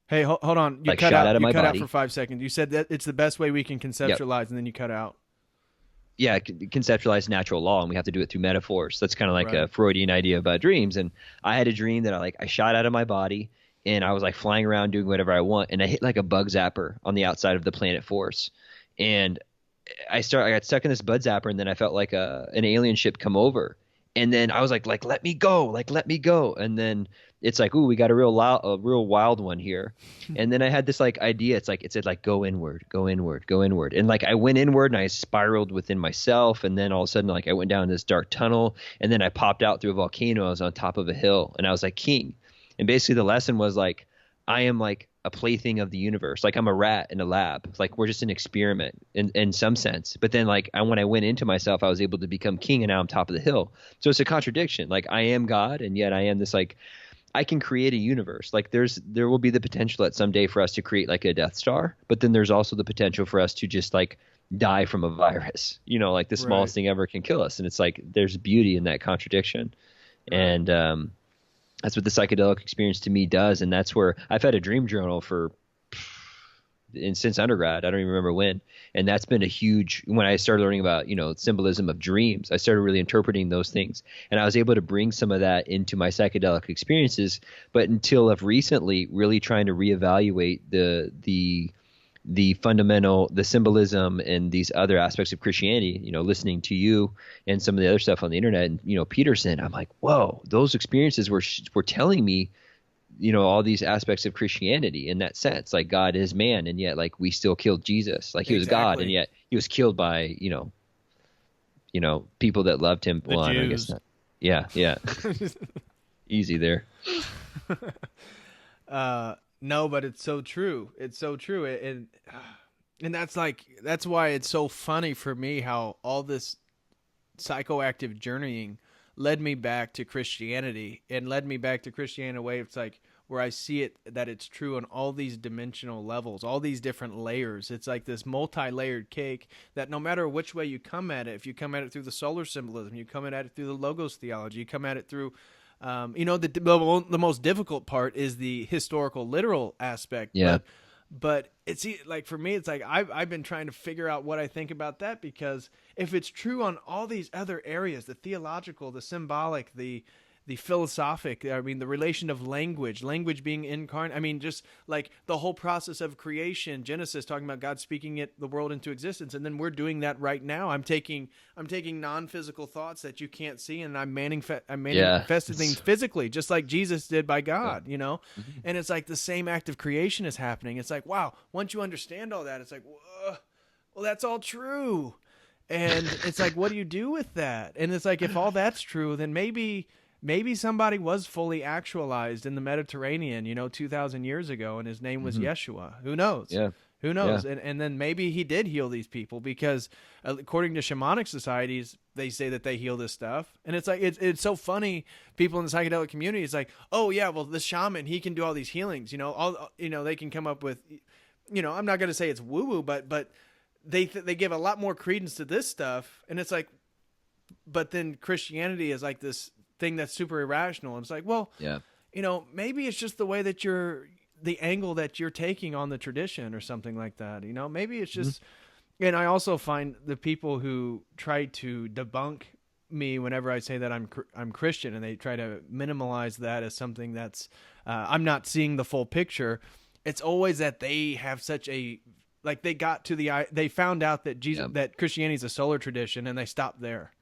Hey, hold on. You like cut shot out. out of You my cut body. out for 5 seconds. You said that it's the best way we can conceptualize, and then you cut out. Yeah, conceptualize natural law, and we have to do it through metaphors. That's kind of like a Freudian idea about dreams. And I had a dream that I shot out of my body, and I was like flying around doing whatever I want, and I hit like a bug zapper on the outside of the planet Force, and I got stuck in this bug zapper, and then I felt like an alien ship come over, and then I was like let me go, and then it's like, ooh, we got a real wild one here. And then I had this like idea. It said like, go inward. And like, I went inward and I spiraled within myself. And then all of a sudden, like I went down this dark tunnel, and then I popped out through a volcano. I was on top of a hill, and I was like king. And basically the lesson was like, I am like a plaything of the universe. Like I'm a rat in a lab. It's like we're just an experiment in some sense. But then like when I went into myself, I was able to become king, and now I'm top of the hill. So it's a contradiction. Like I am God, and yet I am this like, I can create a universe. Like there will be the potential at some day for us to create like a Death Star, but then there's also the potential for us to just like die from a virus, you know, like the smallest thing ever can kill us. And it's like, there's beauty in that contradiction. And that's what the psychedelic experience to me does. And that's where I've had a dream journal since undergrad. I don't even remember when. And that's been a huge, when I started learning about, you know, symbolism of dreams, I started really interpreting those things. And I was able to bring some of that into my psychedelic experiences, but until of recently really trying to reevaluate the fundamental, the symbolism and these other aspects of Christianity, you know, listening to you and some of the other stuff on the internet and, you know, Peterson, I'm like, whoa, those experiences were telling me all these aspects of Christianity in that sense. Like God is man, and yet like we still killed Jesus. Like he was God, and yet he was killed by, people that loved him. The I Jews. guess not. Yeah. Easy there. No, but it's so true. It's so true. And that's why it's so funny for me how all this psychoactive journeying led me back to Christianity, and led me back to Christianity in a way it's like where I see it, that it's true on all these dimensional levels, all these different layers. It's like this multi-layered cake that no matter which way you come at it, if you come at it through the solar symbolism, you come at it through the logos theology, you come at it through the most difficult part is the historical literal aspect. Yeah. But it's like, for me, it's like I've been trying to figure out what I think about that, because if it's true on all these other areas, the theological, the symbolic, the philosophic, I mean, the relation of language being incarnate, I mean, just like the whole process of creation, Genesis, talking about God speaking the world into existence. And then we're doing that right now. I'm taking non-physical thoughts that you can't see, and I'm manifesting things physically, just like Jesus did by God, Mm-hmm. And it's like the same act of creation is happening. It's like, wow, once you understand all that, it's like, whoa, well, that's all true. And it's like, what do you do with that? And it's like, if all that's true, then maybe somebody was fully actualized in the Mediterranean, 2,000 years ago, and his name was Yeshua. Who knows? Yeah. Who knows? Yeah. And then maybe he did heal these people, because according to shamanic societies, they say that they heal this stuff. And it's like, it's so funny. People in the psychedelic community, it's like, oh yeah, well, the shaman, he can do all these healings, they can come up with, I'm not going to say it's woo woo, but they give a lot more credence to this stuff. And it's like, but then Christianity is like this thing that's super irrational. And it's like, well, yeah, maybe it's just the way that the angle that you're taking on the tradition or something like that. Maybe it's just, and I also find the people who try to debunk me whenever I say that I'm Christian, and they try to minimalize that as something that's, I'm not seeing the full picture. It's always that they have such a, like they found out that that Christianity is a solar tradition, and they stopped there.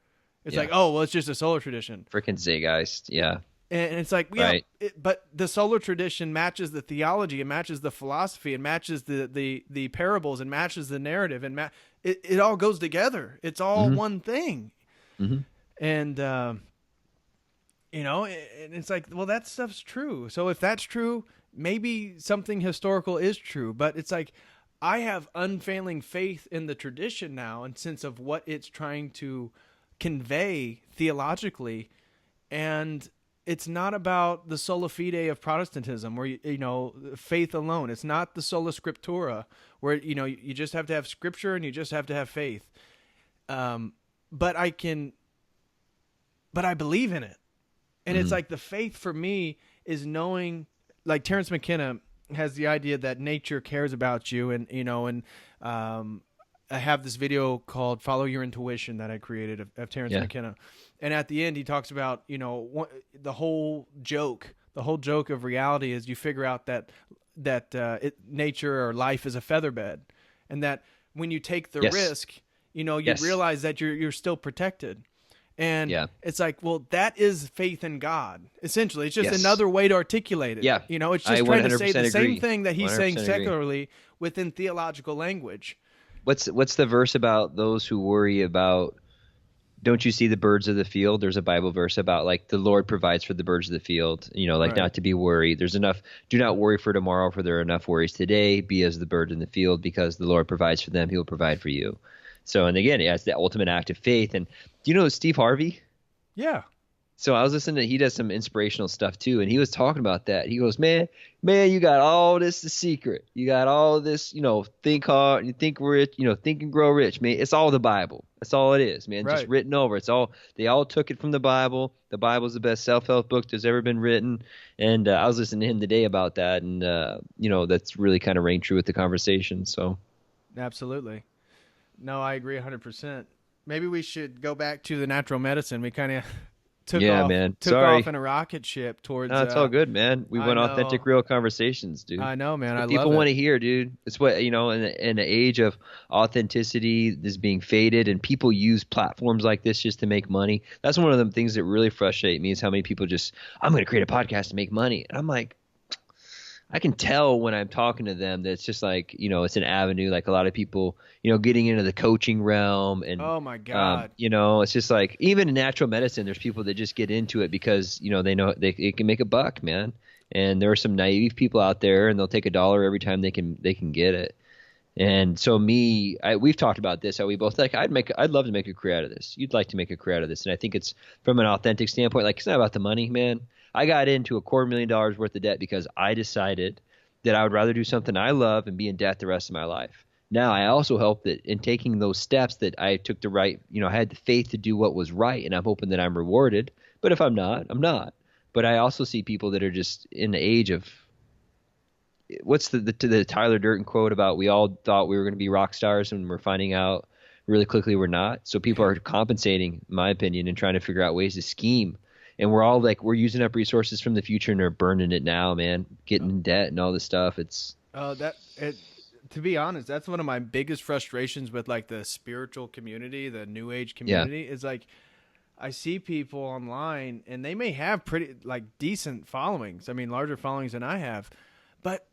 It's like, oh, well, it's just a solar tradition. Freaking Zeitgeist, yeah. And it's like, yeah, right. But the solar tradition matches the theology, it matches the philosophy, it matches the parables, and matches the narrative, and it all goes together. It's all one thing. Mm-hmm. And and it's like, well, that stuff's true. So if that's true, maybe something historical is true. But it's like, I have unfailing faith in the tradition now, and sense of what it's trying to convey theologically. And it's not about the sola fide of Protestantism, where faith alone. It's not the sola scriptura, where you just have to have scripture and you just have to have faith. But I believe in it, and it's like the faith for me is knowing, like Terrence McKenna has the idea that nature cares about you, and I have this video called "Follow Your Intuition" that I created of Terrence McKenna, and at the end he talks about the whole joke of reality is you figure out that nature or life is a feather bed, and that when you take the risk, you realize that you're still protected. And it's like, well, that is faith in God. Essentially, it's just another way to articulate it. Yeah, it's just trying to say the same thing that he's saying 100% secularly within theological language. What's the verse about those who worry about, don't you see the birds of the field? There's a Bible verse about like the Lord provides for the birds of the field, right. Not to be worried. There's enough, do not worry for tomorrow, for there are enough worries today. Be as the bird in the field, because the Lord provides for them. He will provide for you. So, and again, it's the ultimate act of faith. And do you know Steve Harvey? Yeah. So I was listening to, he does some inspirational stuff too. And he was talking about that. He goes, man, you got all this, the secret. You got all this, think hard, you think rich, think and grow rich, man. It's all the Bible. That's all it is, man. Right. Just written over. They all took it from the Bible. The Bible's the best self-help book that's ever been written. And I was listening to him today about that. And, that's really kind of rang true with the conversation. So. Absolutely. No, I agree 100%. Maybe we should go back to the natural medicine. We kind of took off in a rocket ship towards. No, it's all good, man. We went authentic, real conversations, dude. I know, man. People want to hear, dude. It's what in the age of authenticity is being faded, and people use platforms like this just to make money. That's one of the things that really frustrate me is how many people just, I'm going to create a podcast to make money, and I'm like, I can tell when I'm talking to them that it's just like, it's an avenue, like a lot of people, getting into the coaching realm and, Oh my God. it's just like, even in natural medicine, there's people that just get into it because, they know they can make a buck, man. And there are some naive people out there, and they'll take $1 every time they can get it. And so we've talked about this, how we both like, I'd love to make a career out of this. You'd like to make a career out of this. And I think it's from an authentic standpoint, like it's not about the money, man. I got into $250,000 worth of debt because I decided that I would rather do something I love and be in debt the rest of my life. Now, I also hope that in taking those steps that I took the right, I had the faith to do what was right, and I'm hoping that I'm rewarded. But if I'm not, I'm not. But I also see people that are just in the age of, what's the Tyler Durden quote about, we all thought we were going to be rock stars and we're finding out really quickly we're not. So people are compensating, in my opinion, and trying to figure out ways to scheme. And we're all like, we're using up resources from the future and they're burning it now, man, getting in debt and all this stuff. To be honest, that's one of my biggest frustrations with like the spiritual community, the new age community, is like, I see people online and they may have pretty like decent followings. I mean, larger followings than I have, but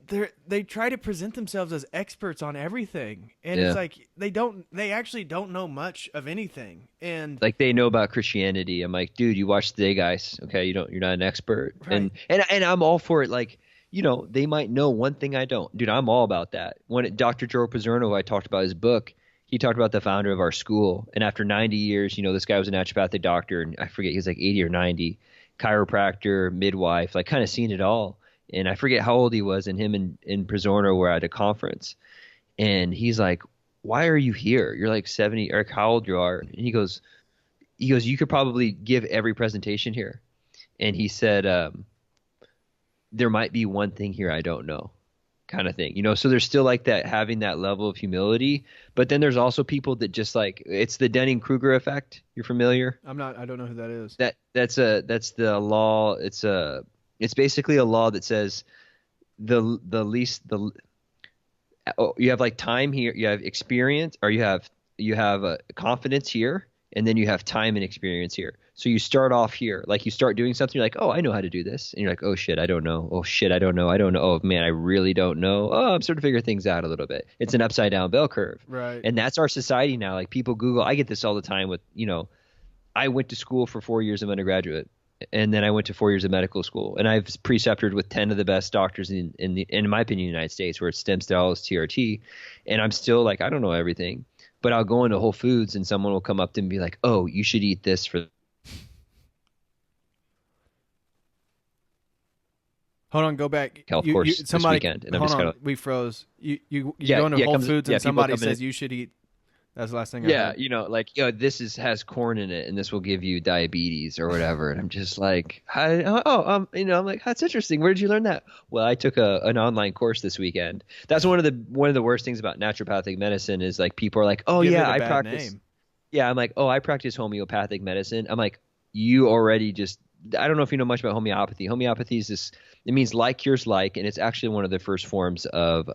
they try to present themselves as experts on everything. And it's like, they actually don't know much of anything. And like, they know about Christianity. I'm like, dude, you watch Today Guys. Okay. You're not an expert. Right. And I'm all for it. Like, they might know one thing I don't. Dude, I'm all about that. When Dr. Joe Pizzorno, I talked about his book, he talked about the founder of our school. And after 90 years, this guy was a naturopathic doctor, and I forget, he was like 80 or 90, chiropractor, midwife, like kind of seen it all. And I forget how old he was, and him and Pizzorno were at a conference. And he's like, why are you here? You're like 70, or how old you are. And he goes, you could probably give every presentation here. And he said, there might be one thing here I don't know, kind of thing. So there's still like that, having that level of humility. But then there's also people that just like, it's the Dunning-Kruger effect. You're familiar? I don't know who that is. That's the law. It's basically a law that says you have like time here, you have experience, or you have confidence here, and then you have time and experience here. So you start off here, like you start doing something, you're like, oh, I know how to do this. And you're like, oh shit, I don't know. Oh shit, I don't know. I don't know. Oh man, I really don't know. Oh, I'm starting to figure things out a little bit. It's an upside down bell curve. Right. And that's our society now. Like people Google, I get this all the time with, I went to school for 4 years of undergraduate, and then I went to 4 years of medical school, and I've preceptored with 10 of the best doctors in my opinion, the United States, where it's stem cells, TRT. And I'm still like, I don't know everything, but I'll go into Whole Foods and someone will come up to me and be like, oh, you should eat this for. Hold on, go back. Health course this weekend. And hold on, we froze. You go into Whole Foods and somebody says you should eat. That's the last thing I heard. Like, this has corn in it and this will give you diabetes or whatever. And I'm just like, I'm like, that's interesting. Where did you learn that? Well, I took an online course this weekend. That's one of the worst things about naturopathic medicine is like, people are like, oh yeah, I practice. Name. Yeah. I'm like, oh, I practice homeopathic medicine. I'm like, you already just, I don't know if you know much about homeopathy. Homeopathy is this, it means like cures like, and it's actually one of the first forms of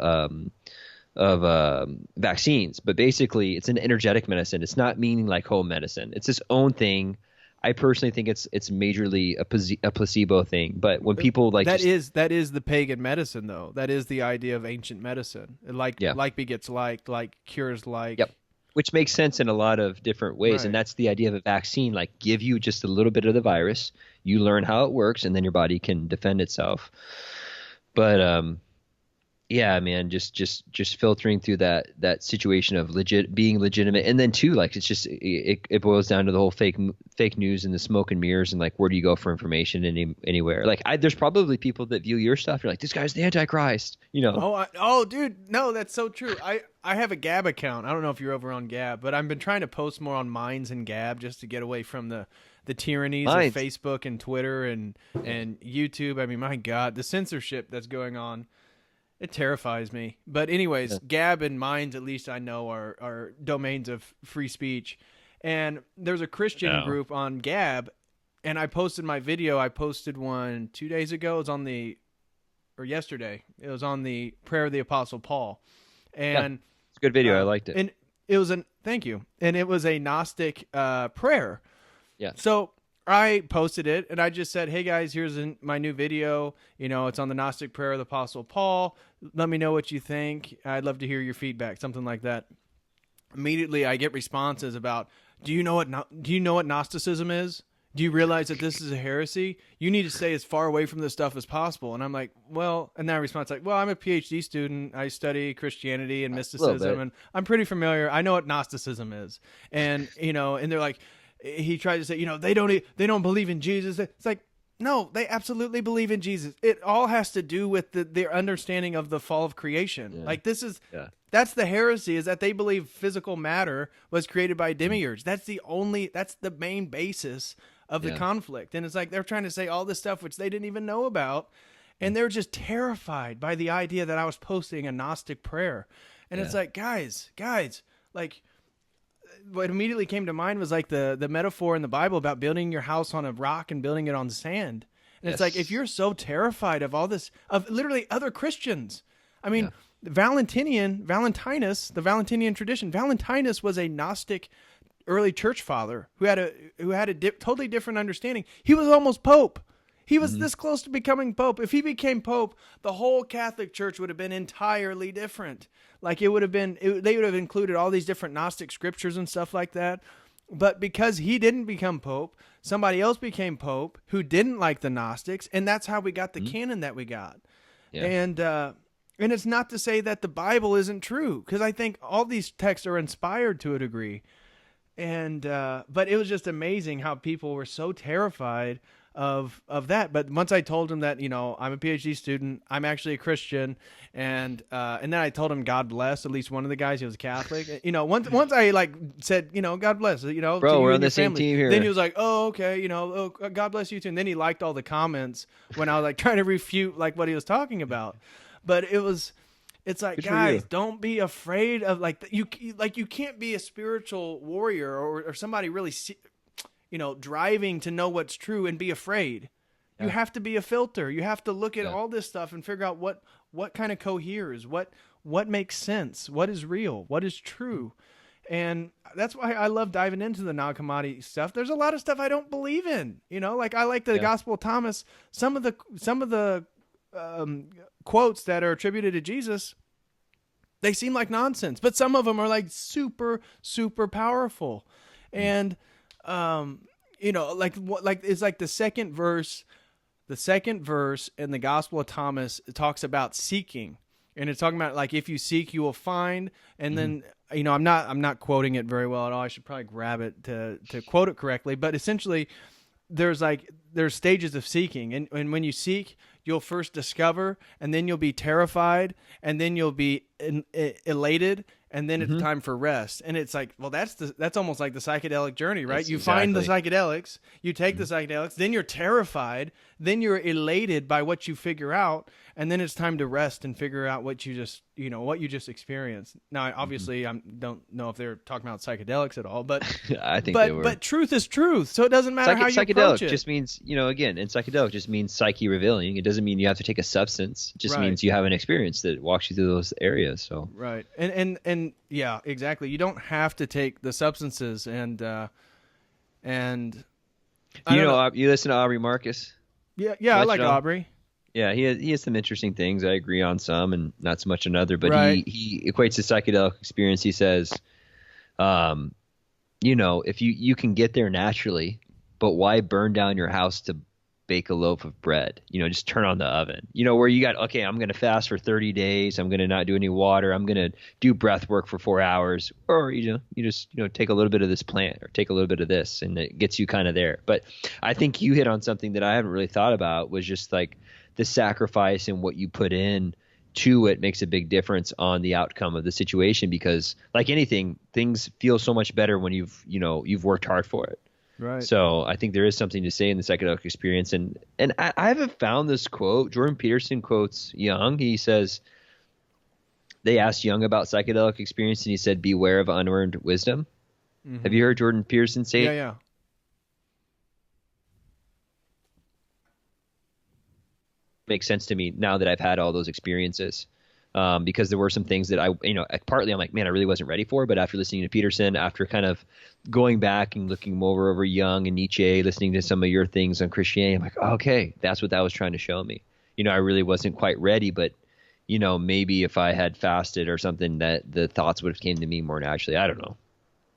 vaccines. But basically, it's an energetic medicine. It's not meaning like home medicine. It's its own thing. I personally think it's majorly a placebo thing. But when people like that is the pagan medicine, though. That is the idea of ancient medicine. Like begets like cures like. Yep. Which makes sense in a lot of different ways. Right. And that's the idea of a vaccine, like give you just a little bit of the virus, you learn how it works, and then your body can defend itself. But yeah, man, just filtering through that situation of being legitimate. And then too, like, it's just, it boils down to the whole fake news and the smoke and mirrors, and like, where do you go for information anywhere? Like, there's probably people that view your stuff. You're like, this guy's the Antichrist, Oh, dude, no, that's so true. I have a Gab account. I don't know if you're over on Gab, but I've been trying to post more on Minds and Gab just to get away from the tyrannies of Facebook and Twitter and YouTube. I mean, my God, the censorship that's going on. It terrifies me. But anyways, Gab and Minds, at least I know, are domains of free speech. And there's a Christian group on Gab, and I posted my video. I posted one 2 days ago. It was yesterday. It was on the prayer of the Apostle Paul. And it's a good video. I liked it. And it was thank you. And it was a Gnostic prayer. Yeah. So I posted it and I just said, "Hey guys, here's my new video. It's on the Gnostic prayer of the Apostle Paul. Let me know what you think. I'd love to hear your feedback," something like that. Immediately, I get responses about, "Do you know what Gnosticism is? Do you realize that this is a heresy? You need to stay as far away from this stuff as possible." And I'm like, "Well," and that response like, "Well, I'm a PhD student. I study Christianity and mysticism, and I'm pretty familiar. I know what Gnosticism is." And and they're like, he tried to say, they don't believe in Jesus. It's like, no, they absolutely believe in Jesus. It all has to do with their understanding of the fall of creation. Yeah. Like this is, Yeah. that's the heresy, is that they believe physical matter was created by demiurge. That's the main basis of the conflict. And it's like, they're trying to say all this stuff, which they didn't even know about. And they're just terrified by the idea that I was posting a Gnostic prayer. And it's like, guys, like, what immediately came to mind was like the metaphor in the Bible about building your house on a rock and building it on sand. And it's like, if you're so terrified of all this, of literally other Christians, I mean, Valentinus, the Valentinian tradition, Valentinus was a Gnostic early church father who had a totally different understanding. He was almost Pope. He was this close to becoming Pope. If he became Pope, the whole Catholic Church would have been entirely different. Like they would have included all these different Gnostic scriptures and stuff like that. But because he didn't become Pope, somebody else became Pope who didn't like the Gnostics, and that's how we got the canon that we got. Yeah. And it's not to say that the Bible isn't true, because I think all these texts are inspired to a degree. And but it was just amazing how people were so terrified of that. But once I told him that, I'm a PhD student, I'm actually a Christian, and then I told him God bless at least one of the guys. He was Catholic. Once I like said, God bless, bro, we're on the same team here. Then he was like, "Oh, okay, God bless you too." And then he liked all the comments when I was like trying to refute like what he was talking about. But it's like, good guys, don't be afraid of you can't be a spiritual warrior or somebody really driving to know what's true and be afraid. You have to be a filter. You have to look at all this stuff and figure out what kind of coheres, what makes sense, what is real, what is true. And that's why I love diving into the Nag Hammadi stuff. There's a lot of stuff I don't believe in. Like I like the Gospel of Thomas. Some of the quotes that are attributed to Jesus, they seem like nonsense, but some of them are like super, super powerful. And it's like the second verse in the Gospel of Thomas, it talks about seeking, and it's talking about like, if you seek, you will find. And then, I'm not quoting it very well at all. I should probably grab it to quote it correctly, but essentially there's stages of seeking. And when you seek, you'll first discover, and then you'll be terrified, and then you'll be elated, and then it's time for rest. And it's like, well, that's almost like the psychedelic journey, right? You find the psychedelics, you take the psychedelics, then you're terrified, then you're elated by what you figure out, and then it's time to rest and figure out what you just experienced. Now, obviously, I don't know if they're talking about psychedelics at all, but I think they were. But truth is truth, so it doesn't matter how you approach it. Psychedelic just means, again, and psychedelic just means psyche revealing. It doesn't mean you have to take a substance. It just means you have an experience that walks you through those areas. So right, and yeah, exactly. You don't have to take the substances, and you listen to Aubrey Marcus? Yeah, I like Aubrey. Yeah, he has some interesting things. I agree on some and not so much on other. But he equates the psychedelic experience. He says, if you can get there naturally, but why burn down your house to bake a loaf of bread? Just turn on the oven. Where you got, okay, I'm going to fast for 30 days. I'm going to not do any water. I'm going to do breath work for 4 hours. Or, you just take a little bit of this plant or take a little bit of this, and it gets you kind of there. But I think you hit on something that I haven't really thought about, was just like the sacrifice and what you put in to it makes a big difference on the outcome of the situation, because like anything, things feel so much better when you've worked hard for it. Right. So I think there is something to say in the psychedelic experience. And I haven't found this quote. Jordan Peterson quotes Jung. He says, they asked Jung about psychedelic experience, and he said, beware of unearned wisdom. Mm-hmm. Have you heard Jordan Peterson say it? Yeah. Makes sense to me now that I've had all those experiences. because there were some things that partly I'm like, man, I really wasn't ready for. But after listening to Peterson, after kind of going back and looking over Jung and Nietzsche, listening to some of your things on Christianity, I'm like, oh, okay, that's what that was trying to show me. I really wasn't quite ready, but maybe if I had fasted or something, that the thoughts would have came to me more naturally. I don't know.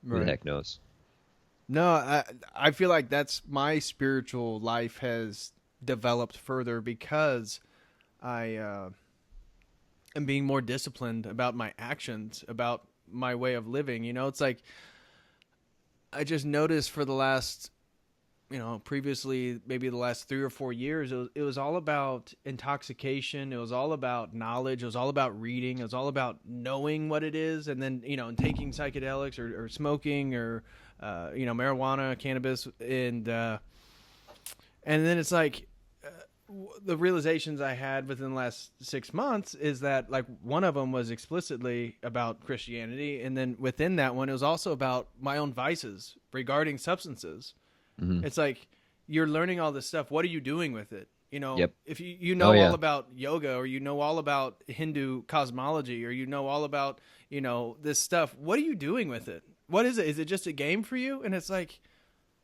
Who the heck knows? No, I feel like that's my spiritual life has developed further because I am being more disciplined about my actions, about my way of living. It's like I just noticed for the last, previously maybe the last 3 or 4 years, it was all about intoxication. It was all about knowledge. It was all about reading. It was all about knowing what it is, and then and taking psychedelics or smoking or marijuana, cannabis, and then it's like the realizations I had within the last 6 months is that like one of them was explicitly about Christianity, and then within that one it was also about my own vices regarding substances. Mm-hmm. It's like you're learning all this stuff. What are you doing with it? Yep. If you know all about yoga, or you know all about Hindu cosmology, or you know all about this stuff, what are you doing with it? What is it? Is it just a game for you? And it's like,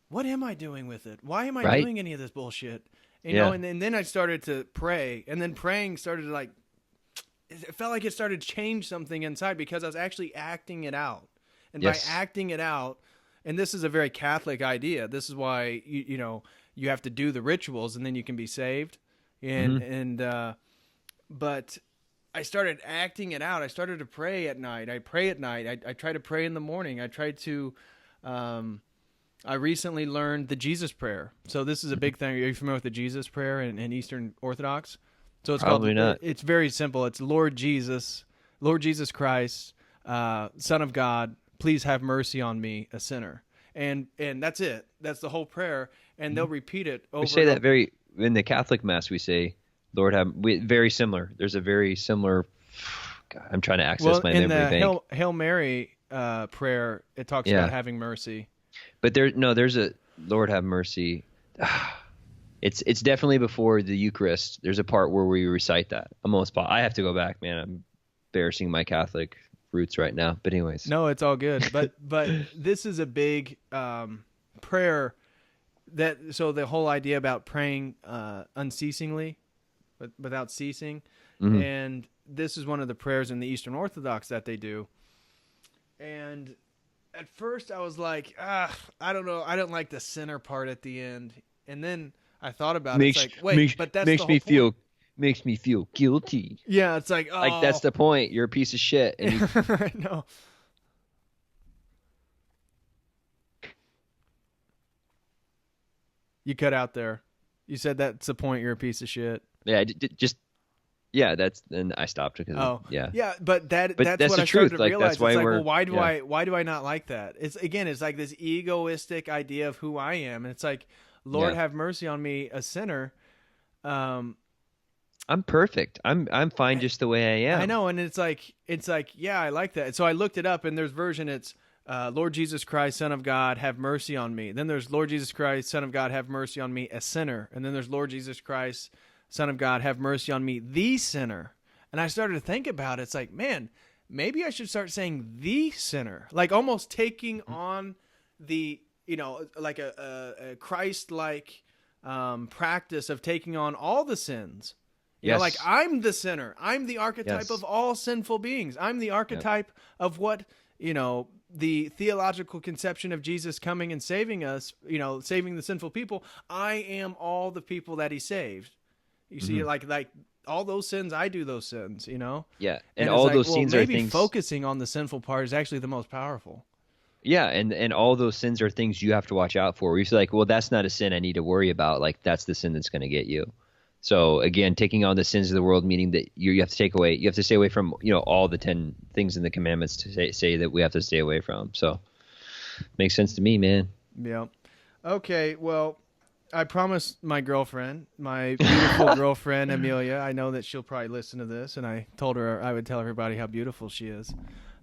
what am I doing with it? Why am I doing any of this bullshit? And then I started to pray, and then praying started to it felt like it started to change something inside because I was actually acting it out. And by acting it out, and this is a very Catholic idea. This is why, you have to do the rituals and then you can be saved. But I started acting it out. I started to pray at night. I pray at night. I try to pray in the morning. I tried to, I recently learned the Jesus prayer. So this is a big thing. Are you familiar with the Jesus prayer in Eastern Orthodox? So it's Probably not. It's very simple. It's Lord Jesus Christ, Son of God, please have mercy on me, a sinner. And that's it. That's the whole prayer. And they'll repeat it over. We say that in the Catholic Mass, we say, Lord have, very similar. There's a very similar, God, I'm trying to access my memory bank. In the Hail Mary prayer, it talks about having mercy. But there's a Lord have mercy. It's definitely before the Eucharist. There's a part where we recite that. I have to go back, man. I'm embarrassing my Catholic roots right now. But anyways. No, it's all good. But this is a big prayer so the whole idea about praying unceasingly, but without ceasing. Mm-hmm. And this is one of the prayers in the Eastern Orthodox that they do. And at first I was like, I don't know. I don't like the sinner part at the end. And then I thought about it. It's like, wait, but that's makes the whole me point. feel makes me feel guilty. Yeah, it's like, like that's the point. You're a piece of shit. And I know. You cut out there. You said that's the point. You're a piece of shit. Yeah, then I stopped because yeah, but that's what the I truth. started to realize. That's why why do I not like that? It's like this egoistic idea of who I am, and it's like, Lord have mercy on me, a sinner. I'm perfect. I'm fine just the way I am. I know, and it's like yeah, I like that. And so I looked it up, and there's version. It's Lord Jesus Christ, Son of God, have mercy on me. Then there's Lord Jesus Christ, Son of God, have mercy on me, a sinner. And then there's Lord Jesus Christ, Son of God, have mercy on me, the sinner. And I started to think about it. It's like, man, maybe I should start saying the sinner, like almost taking on the, like a Christ-like practice of taking on all the sins. You know, like I'm the sinner. I'm the archetype of all sinful beings. I'm the archetype of what, the theological conception of Jesus coming and saving us, saving the sinful people. I am all the people that he saved. You see, like all those sins, I do those sins, Yeah. And all those sins are things. Maybe focusing on the sinful part is actually the most powerful. Yeah. And all those sins are things you have to watch out for. You say like, well, that's not a sin I need to worry about. Like that's the sin that's going to get you. So again, taking on the sins of the world, meaning that you have to stay away from, all the 10 things in the commandments to say that we have to stay away from. So makes sense to me, man. Yeah. Okay. Well, I promised my girlfriend, my beautiful girlfriend, Amelia, I know that she'll probably listen to this, and I told her I would tell everybody how beautiful she is.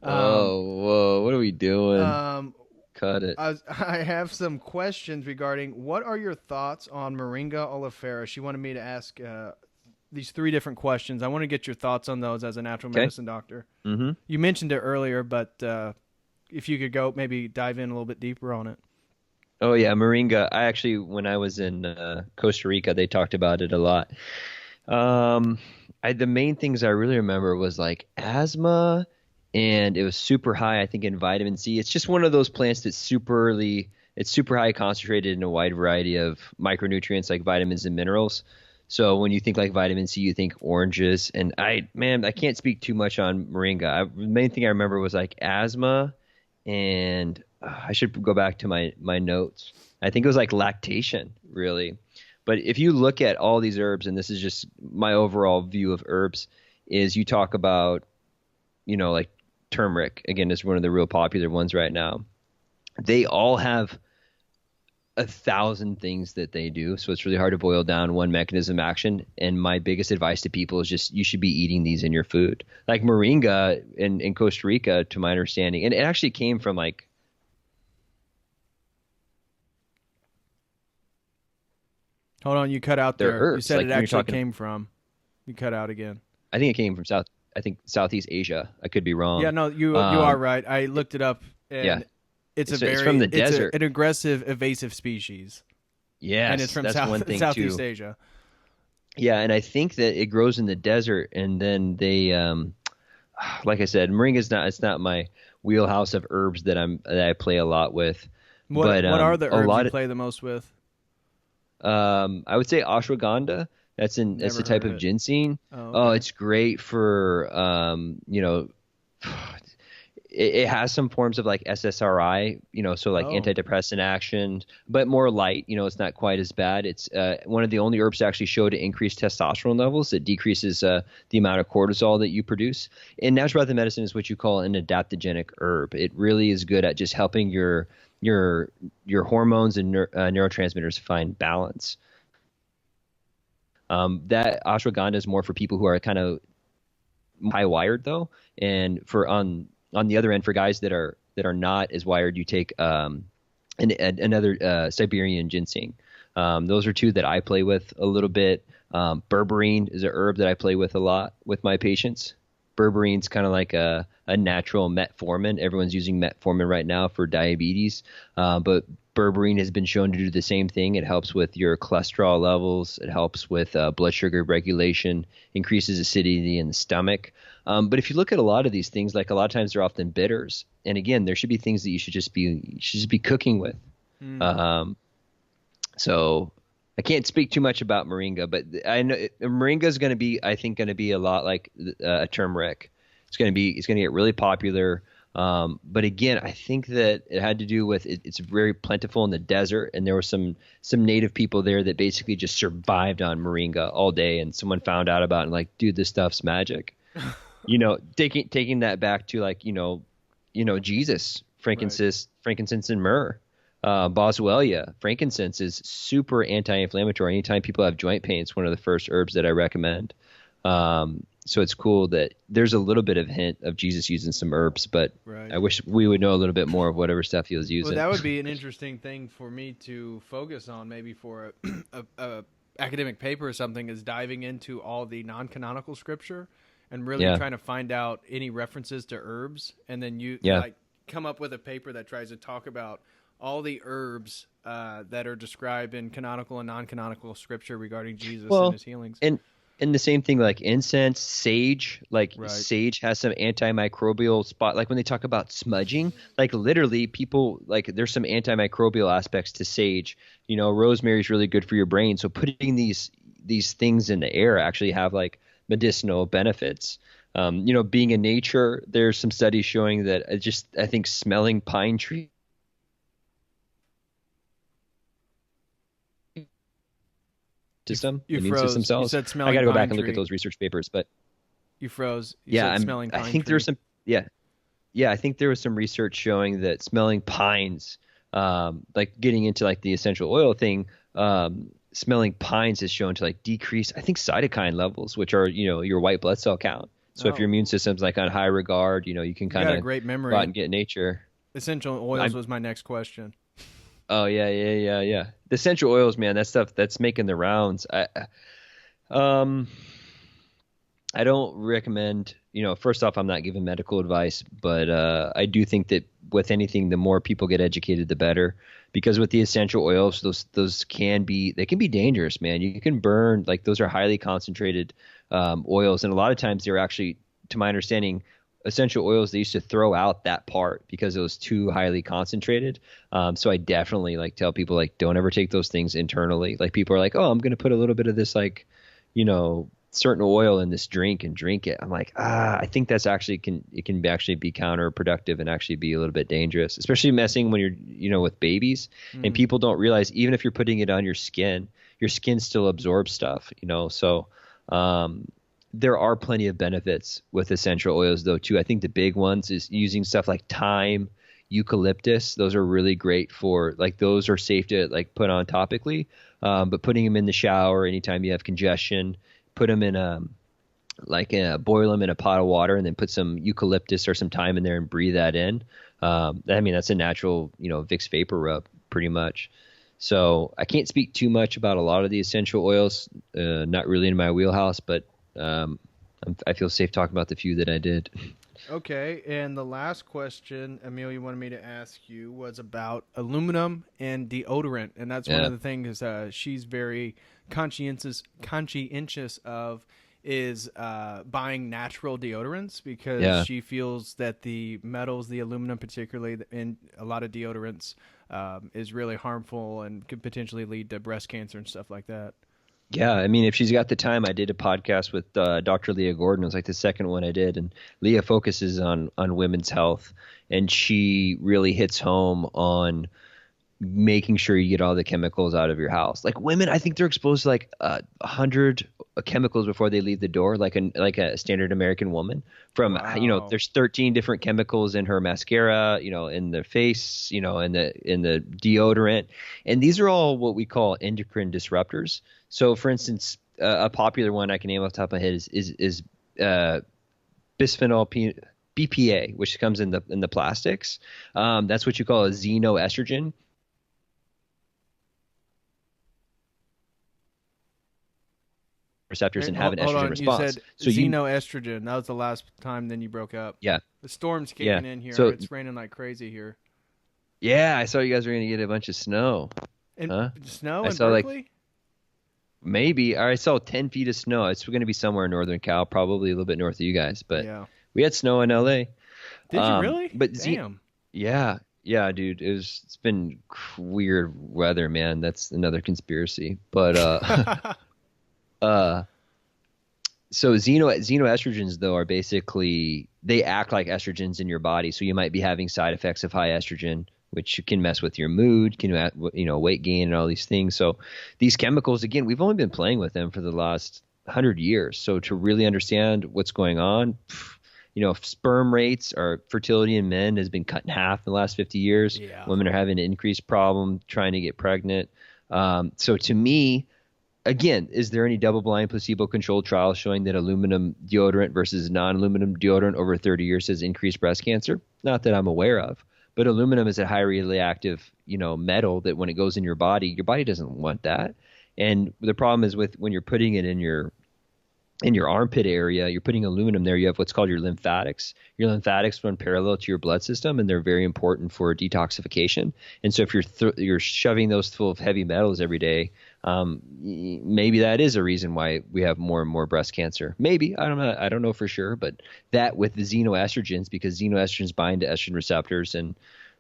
Whoa. What are we doing? Cut it. I have some questions regarding what are your thoughts on Moringa oleifera. She wanted me to ask these 3 different questions. I want to get your thoughts on those as a natural Okay. medicine doctor. Mm-hmm. You mentioned it earlier, but if you could go maybe dive in a little bit deeper on it. Oh yeah, moringa. I actually, when I was in Costa Rica, they talked about it a lot. The main things I really remember was like asthma, and it was super high, I think, in vitamin C. It's just one of those plants that's it's super high concentrated in a wide variety of micronutrients like vitamins and minerals. So when you think like vitamin C, you think oranges. And I can't speak too much on moringa. The main thing I remember was like asthma, and I should go back to my notes. I think it was like lactation, really. But if you look at all these herbs, and this is just my overall view of herbs, is you talk about, like turmeric, again, is one of the real popular ones right now. They all have 1,000 things that they do. So it's really hard to boil down one mechanism of action. And my biggest advice to people is just, you should be eating these in your food. Like moringa in Costa Rica, to my understanding, and it actually came from like, Hold on, you cut out there. herbs, You said like it actually came from. You cut out again. I think it came from Southeast Asia. I could be wrong. Yeah, no, you are right. I looked it up, and Yeah. it's from the desert. an aggressive, evasive species. Yes, And it's from that's one thing Southeast too. Asia. Yeah, and I think that it grows in the desert, and then they, like I said, moringa's it's not my wheelhouse of herbs that I play a lot with. What are the herbs you of, play the most with? I would say ashwagandha. That's a type of ginseng. Oh, okay. Oh, it's great for it has some forms of like SSRI, so like antidepressant action, but more light. It's not quite as bad. It's one of the only herbs to actually show to increase testosterone levels. It decreases the amount of cortisol that you produce. And naturopathic medicine is what you call an adaptogenic herb. It really is good at just helping your hormones and neurotransmitters find balance. That ashwagandha is more for people who are kind of high wired though, and for on the other end, for guys that are not as wired, you take another Siberian ginseng. Those are 2 that I play with a little bit. Berberine is a herb that I play with a lot with my patients. Berberine's kind of like a natural metformin. Everyone's using metformin right now for diabetes, but berberine has been shown to do the same thing. It helps with your cholesterol levels. It helps with blood sugar regulation, increases acidity in the stomach. But if you look at a lot of these things, like a lot of times they're often bitters. And again, there should be things that you should just be cooking with. So I can't speak too much about moringa, but I know moringa is going to be a lot like a turmeric. It's going to get really popular. But again, I think that it had to do with it's very plentiful in the desert, and there were some native people there that basically just survived on moringa all day, and someone found out about it and like, dude, this stuff's magic. Taking that back to like, Jesus, frankincense and myrrh. Boswellia, frankincense is super anti-inflammatory. Anytime people have joint pain, it's one of the first herbs that I recommend. So it's cool that there's a little bit of hint of Jesus using some herbs, but I wish we would know a little bit more of whatever stuff he was using. Well, that would be an interesting thing for me to focus on, maybe for a academic paper or something, is diving into all the non-canonical scripture and really trying to find out any references to herbs, and then like come up with a paper that tries to talk about all the herbs that are described in canonical and non-canonical scripture regarding Jesus and his healings. And the same thing, like incense, sage, sage has some antimicrobial spot. Like when they talk about smudging, like literally people, like there's some antimicrobial aspects to sage. Rosemary is really good for your brain. So putting these things in the air actually have like medicinal benefits. Being in nature, there's some studies showing that I think smelling pine tree system, immune system cells. You said smelling I got to go back pine and look tree. at those research papers, but you froze. You said smelling pine I think tree. there's some, I think there was some research showing that smelling pines, like getting into like the essential oil thing, smelling pines is shown to like decrease, I think, cytokine levels, which are, your white blood cell count. So if your immune system's like on high regard, you can kind of great memory. go out and get in nature. Essential oils was my next question. Oh yeah. The essential oils, man, that stuff that's making the rounds. I don't recommend, first off, I'm not giving medical advice, but I do think that with anything, the more people get educated, the better. Because with the essential oils, those they can be dangerous, man. You can burn, like those are highly concentrated oils, and a lot of times they're actually, to my understanding, essential oils they used to throw out that part because it was too highly concentrated. So I definitely like tell people like don't ever take those things internally. Like people are like, oh, I'm going to put a little bit of this like, certain oil in this drink and drink it. I'm like, I think that's actually actually be counterproductive and actually be a little bit dangerous, especially messing when you're, with babies. And people don't realize even if you're putting it on your skin still absorbs stuff, So, there are plenty of benefits with essential oils though too. I think the big ones is using stuff like thyme, eucalyptus. Those are really great for like those are safe to like put on topically. But putting them in the shower anytime you have congestion, put them in boil them in a pot of water and then put some eucalyptus or some thyme in there and breathe that in. I mean, that's a natural, Vicks vapor rub pretty much. So I can't speak too much about a lot of the essential oils, not really in my wheelhouse, but I feel safe talking about the few that I did. Okay, and the last question, Amelia wanted me to ask you was about aluminum and deodorant, and that's one of the things she's very conscientious of is buying natural deodorants because she feels that the metals, the aluminum particularly, in a lot of deodorants is really harmful and could potentially lead to breast cancer and stuff like that. Yeah, I mean, if she's got the time, I did a podcast with Dr. Leah Gordon. It was like the second one I did, and Leah focuses on women's health, and she really hits home on making sure you get all the chemicals out of your house. Like women, I think they're exposed to like 100 chemicals before they leave the door, like a standard American woman. From there's 13 different chemicals in her mascara, in the face, in the deodorant, and these are all what we call endocrine disruptors. So, for instance, a popular one I can name off the top of my head is bisphenol BPA, which comes in the plastics. That's what you call a xenoestrogen. Receptors and have an estrogen response. You said so xenoestrogen. That was the last time. Then you broke up. Yeah. The storm's kicking in here. So, it's raining like crazy here. Yeah, I saw you guys were going to get a bunch of snow. Snow in Berkeley? Like, maybe. I saw 10 feet of snow. It's going to be somewhere in northern Cal, probably a little bit north of you guys. But we had snow in L.A. Did you really? But damn. Yeah, dude. It's been weird weather, man. That's another conspiracy. But so xenoestrogens though are basically they act like estrogens in your body. So you might be having side effects of high estrogen, which can mess with your mood, can weight gain and all these things. So these chemicals, again, we've only been playing with them for the last 100 years. So to really understand what's going on, sperm rates or fertility in men has been cut in half in the last 50 years. Yeah. Women are having an increased problem trying to get pregnant. So to me, again, is there any double-blind placebo-controlled trials showing that aluminum deodorant versus non-aluminum deodorant over 30 years has increased breast cancer? Not that I'm aware of. But aluminum is a highly active, metal that when it goes in your body doesn't want that. And the problem is when you're putting it in your armpit area, you're putting aluminum there. You have what's called your lymphatics. Your lymphatics run parallel to your blood system, and they're very important for detoxification. And so if you're shoving those full of heavy metals every day, maybe that is a reason why we have more and more breast cancer. Maybe, I don't know for sure, but that with the xenoestrogens, because xenoestrogens bind to estrogen receptors, and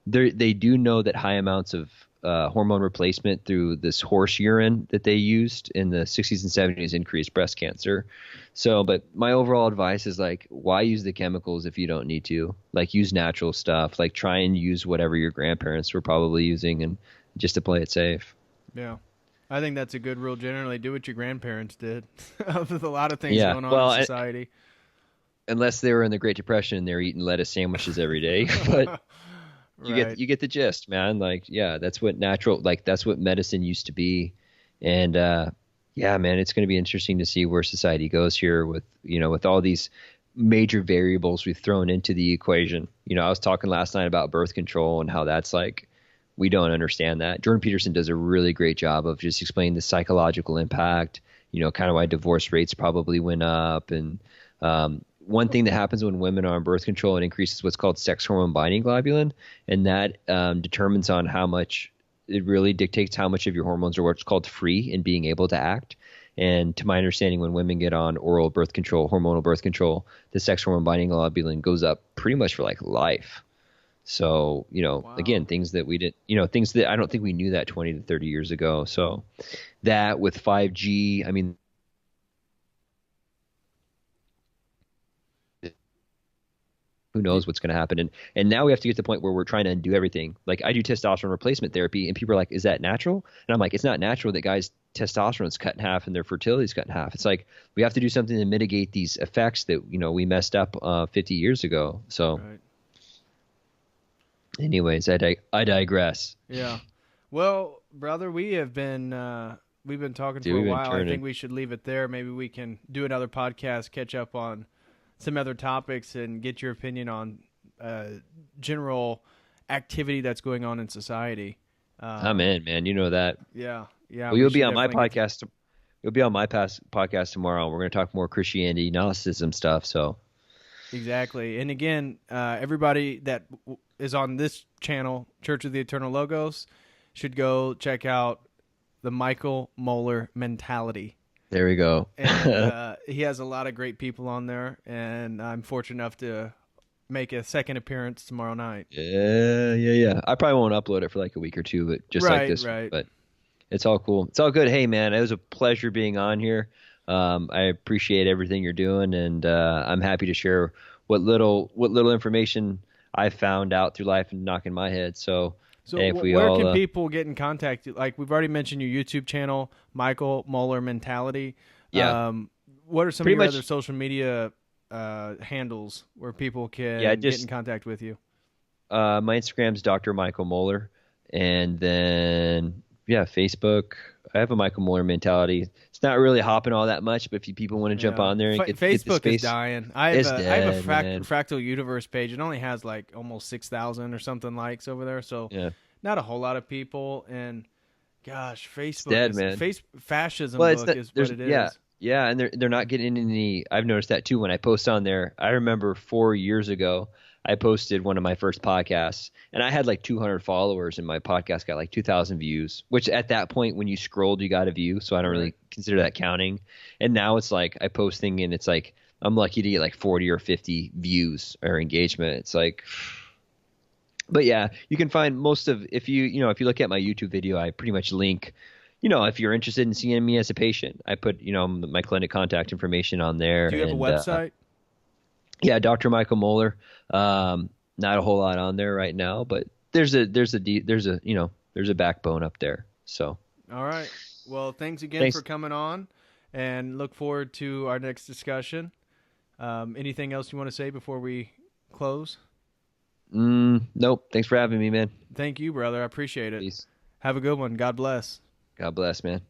they do know that high amounts of hormone replacement through this horse urine that they used in the 60s and 70s increased breast cancer. So, but my overall advice is like, why use the chemicals if you don't need to? Like, use natural stuff. Like, try and use whatever your grandparents were probably using, and just to play it safe. Yeah. I think that's a good rule. Generally, do what your grandparents did. There's a lot of things going on in society. Unless they were in the Great Depression and they're eating lettuce sandwiches every day. But you get the gist, man. Like, yeah, that's what that's what medicine used to be. And yeah, man, it's going to be interesting to see where society goes here with all these major variables we've thrown into the equation. I was talking last night about birth control and how that's like, we don't understand that. Jordan Peterson does a really great job of just explaining the psychological impact kind of why divorce rates probably went up. And one thing that happens when women are on birth control, it increases what's called sex hormone binding globulin, and that determines on how much, it really dictates how much of your hormones are what's called free and being able to act. And to my understanding, when women get on oral birth control, hormonal birth control, the sex hormone binding globulin goes up pretty much for like life. So, Wow. again, things that we didn't, things that I don't think we knew that 20 to 30 years ago. So that with 5G, I mean, who knows what's going to happen. And now we have to get to the point where we're trying to undo everything. Like I do testosterone replacement therapy and people are like, is that natural? And I'm like, it's not natural that guys' testosterone is cut in half and their fertility is cut in half. It's like, we have to do something to mitigate these effects that, we messed up 50 years ago. So Right. anyways, I digress. Yeah. Well, brother, we've been talking Dude, for a we've been while. I turning. think we should leave it there. Maybe we can do another podcast, catch up on some other topics, and get your opinion on general activity that's going on in society. I'm in, man. You know that. Yeah. Yeah. Well, we you'll be should on my definitely get podcast. You'll be on my podcast tomorrow. We're going to talk more Christianity, Gnosticism stuff. So Exactly. And again, everybody that is on this channel, Church of the Eternal Logos, should go check out the Michael Moeller Mentality. there we go. And he has a lot of great people on there, and I'm fortunate enough to make a second appearance tomorrow night. Yeah. I probably won't upload it for like a week or two, but just like this. Right. But it's all cool. It's all good. Hey, man, it was a pleasure being on here. I appreciate everything you're doing, and I'm happy to share what little information I found out through life and knocking my head. So hey, if we where all can people get in contact? Like, we've already mentioned your YouTube channel, Michael Moeller Mentality. Yeah. What are some Pretty of your much- other social media handles where people can Yeah, get in contact with you? my Instagram's Dr. Michael Moeller, and then Facebook. I have a Michael Moeller Mentality. It's not really hopping all that much, but if people want to jump on there and get the Facebook space, is dying. I have It's I have a dead, man. Fractal Universe page. It only has like almost 6,000 or something likes over there. So yeah. not a whole lot of people. And gosh, Facebook dead, is, man. fascism Well, it's book not, is there's what it is. yeah, and they're not getting any. I've noticed that too when I post on there. I remember 4 years ago, I posted one of my first podcasts, and I had like 200 followers, and my podcast got like 2,000 views. Which at that point, when you scrolled, you got a view, so I don't really consider that counting. And now it's like I post thing, and it's like I'm lucky to get like 40 or 50 views or engagement. It's like. But yeah, you can find most of if you look at my YouTube video, I pretty much link. If you're interested in seeing me as a patient, I put my clinic contact information on there. Do you have a website? Yeah, Dr. Michael Moeller. Not a whole lot on there right now, but there's a backbone up there. So All right. Well, thanks again for coming on, and look forward to our next discussion. Anything else you want to say before we close? Nope. Thanks for having me, man. Thank you, brother. I appreciate it. Peace. Have a good one. God bless. God bless, man.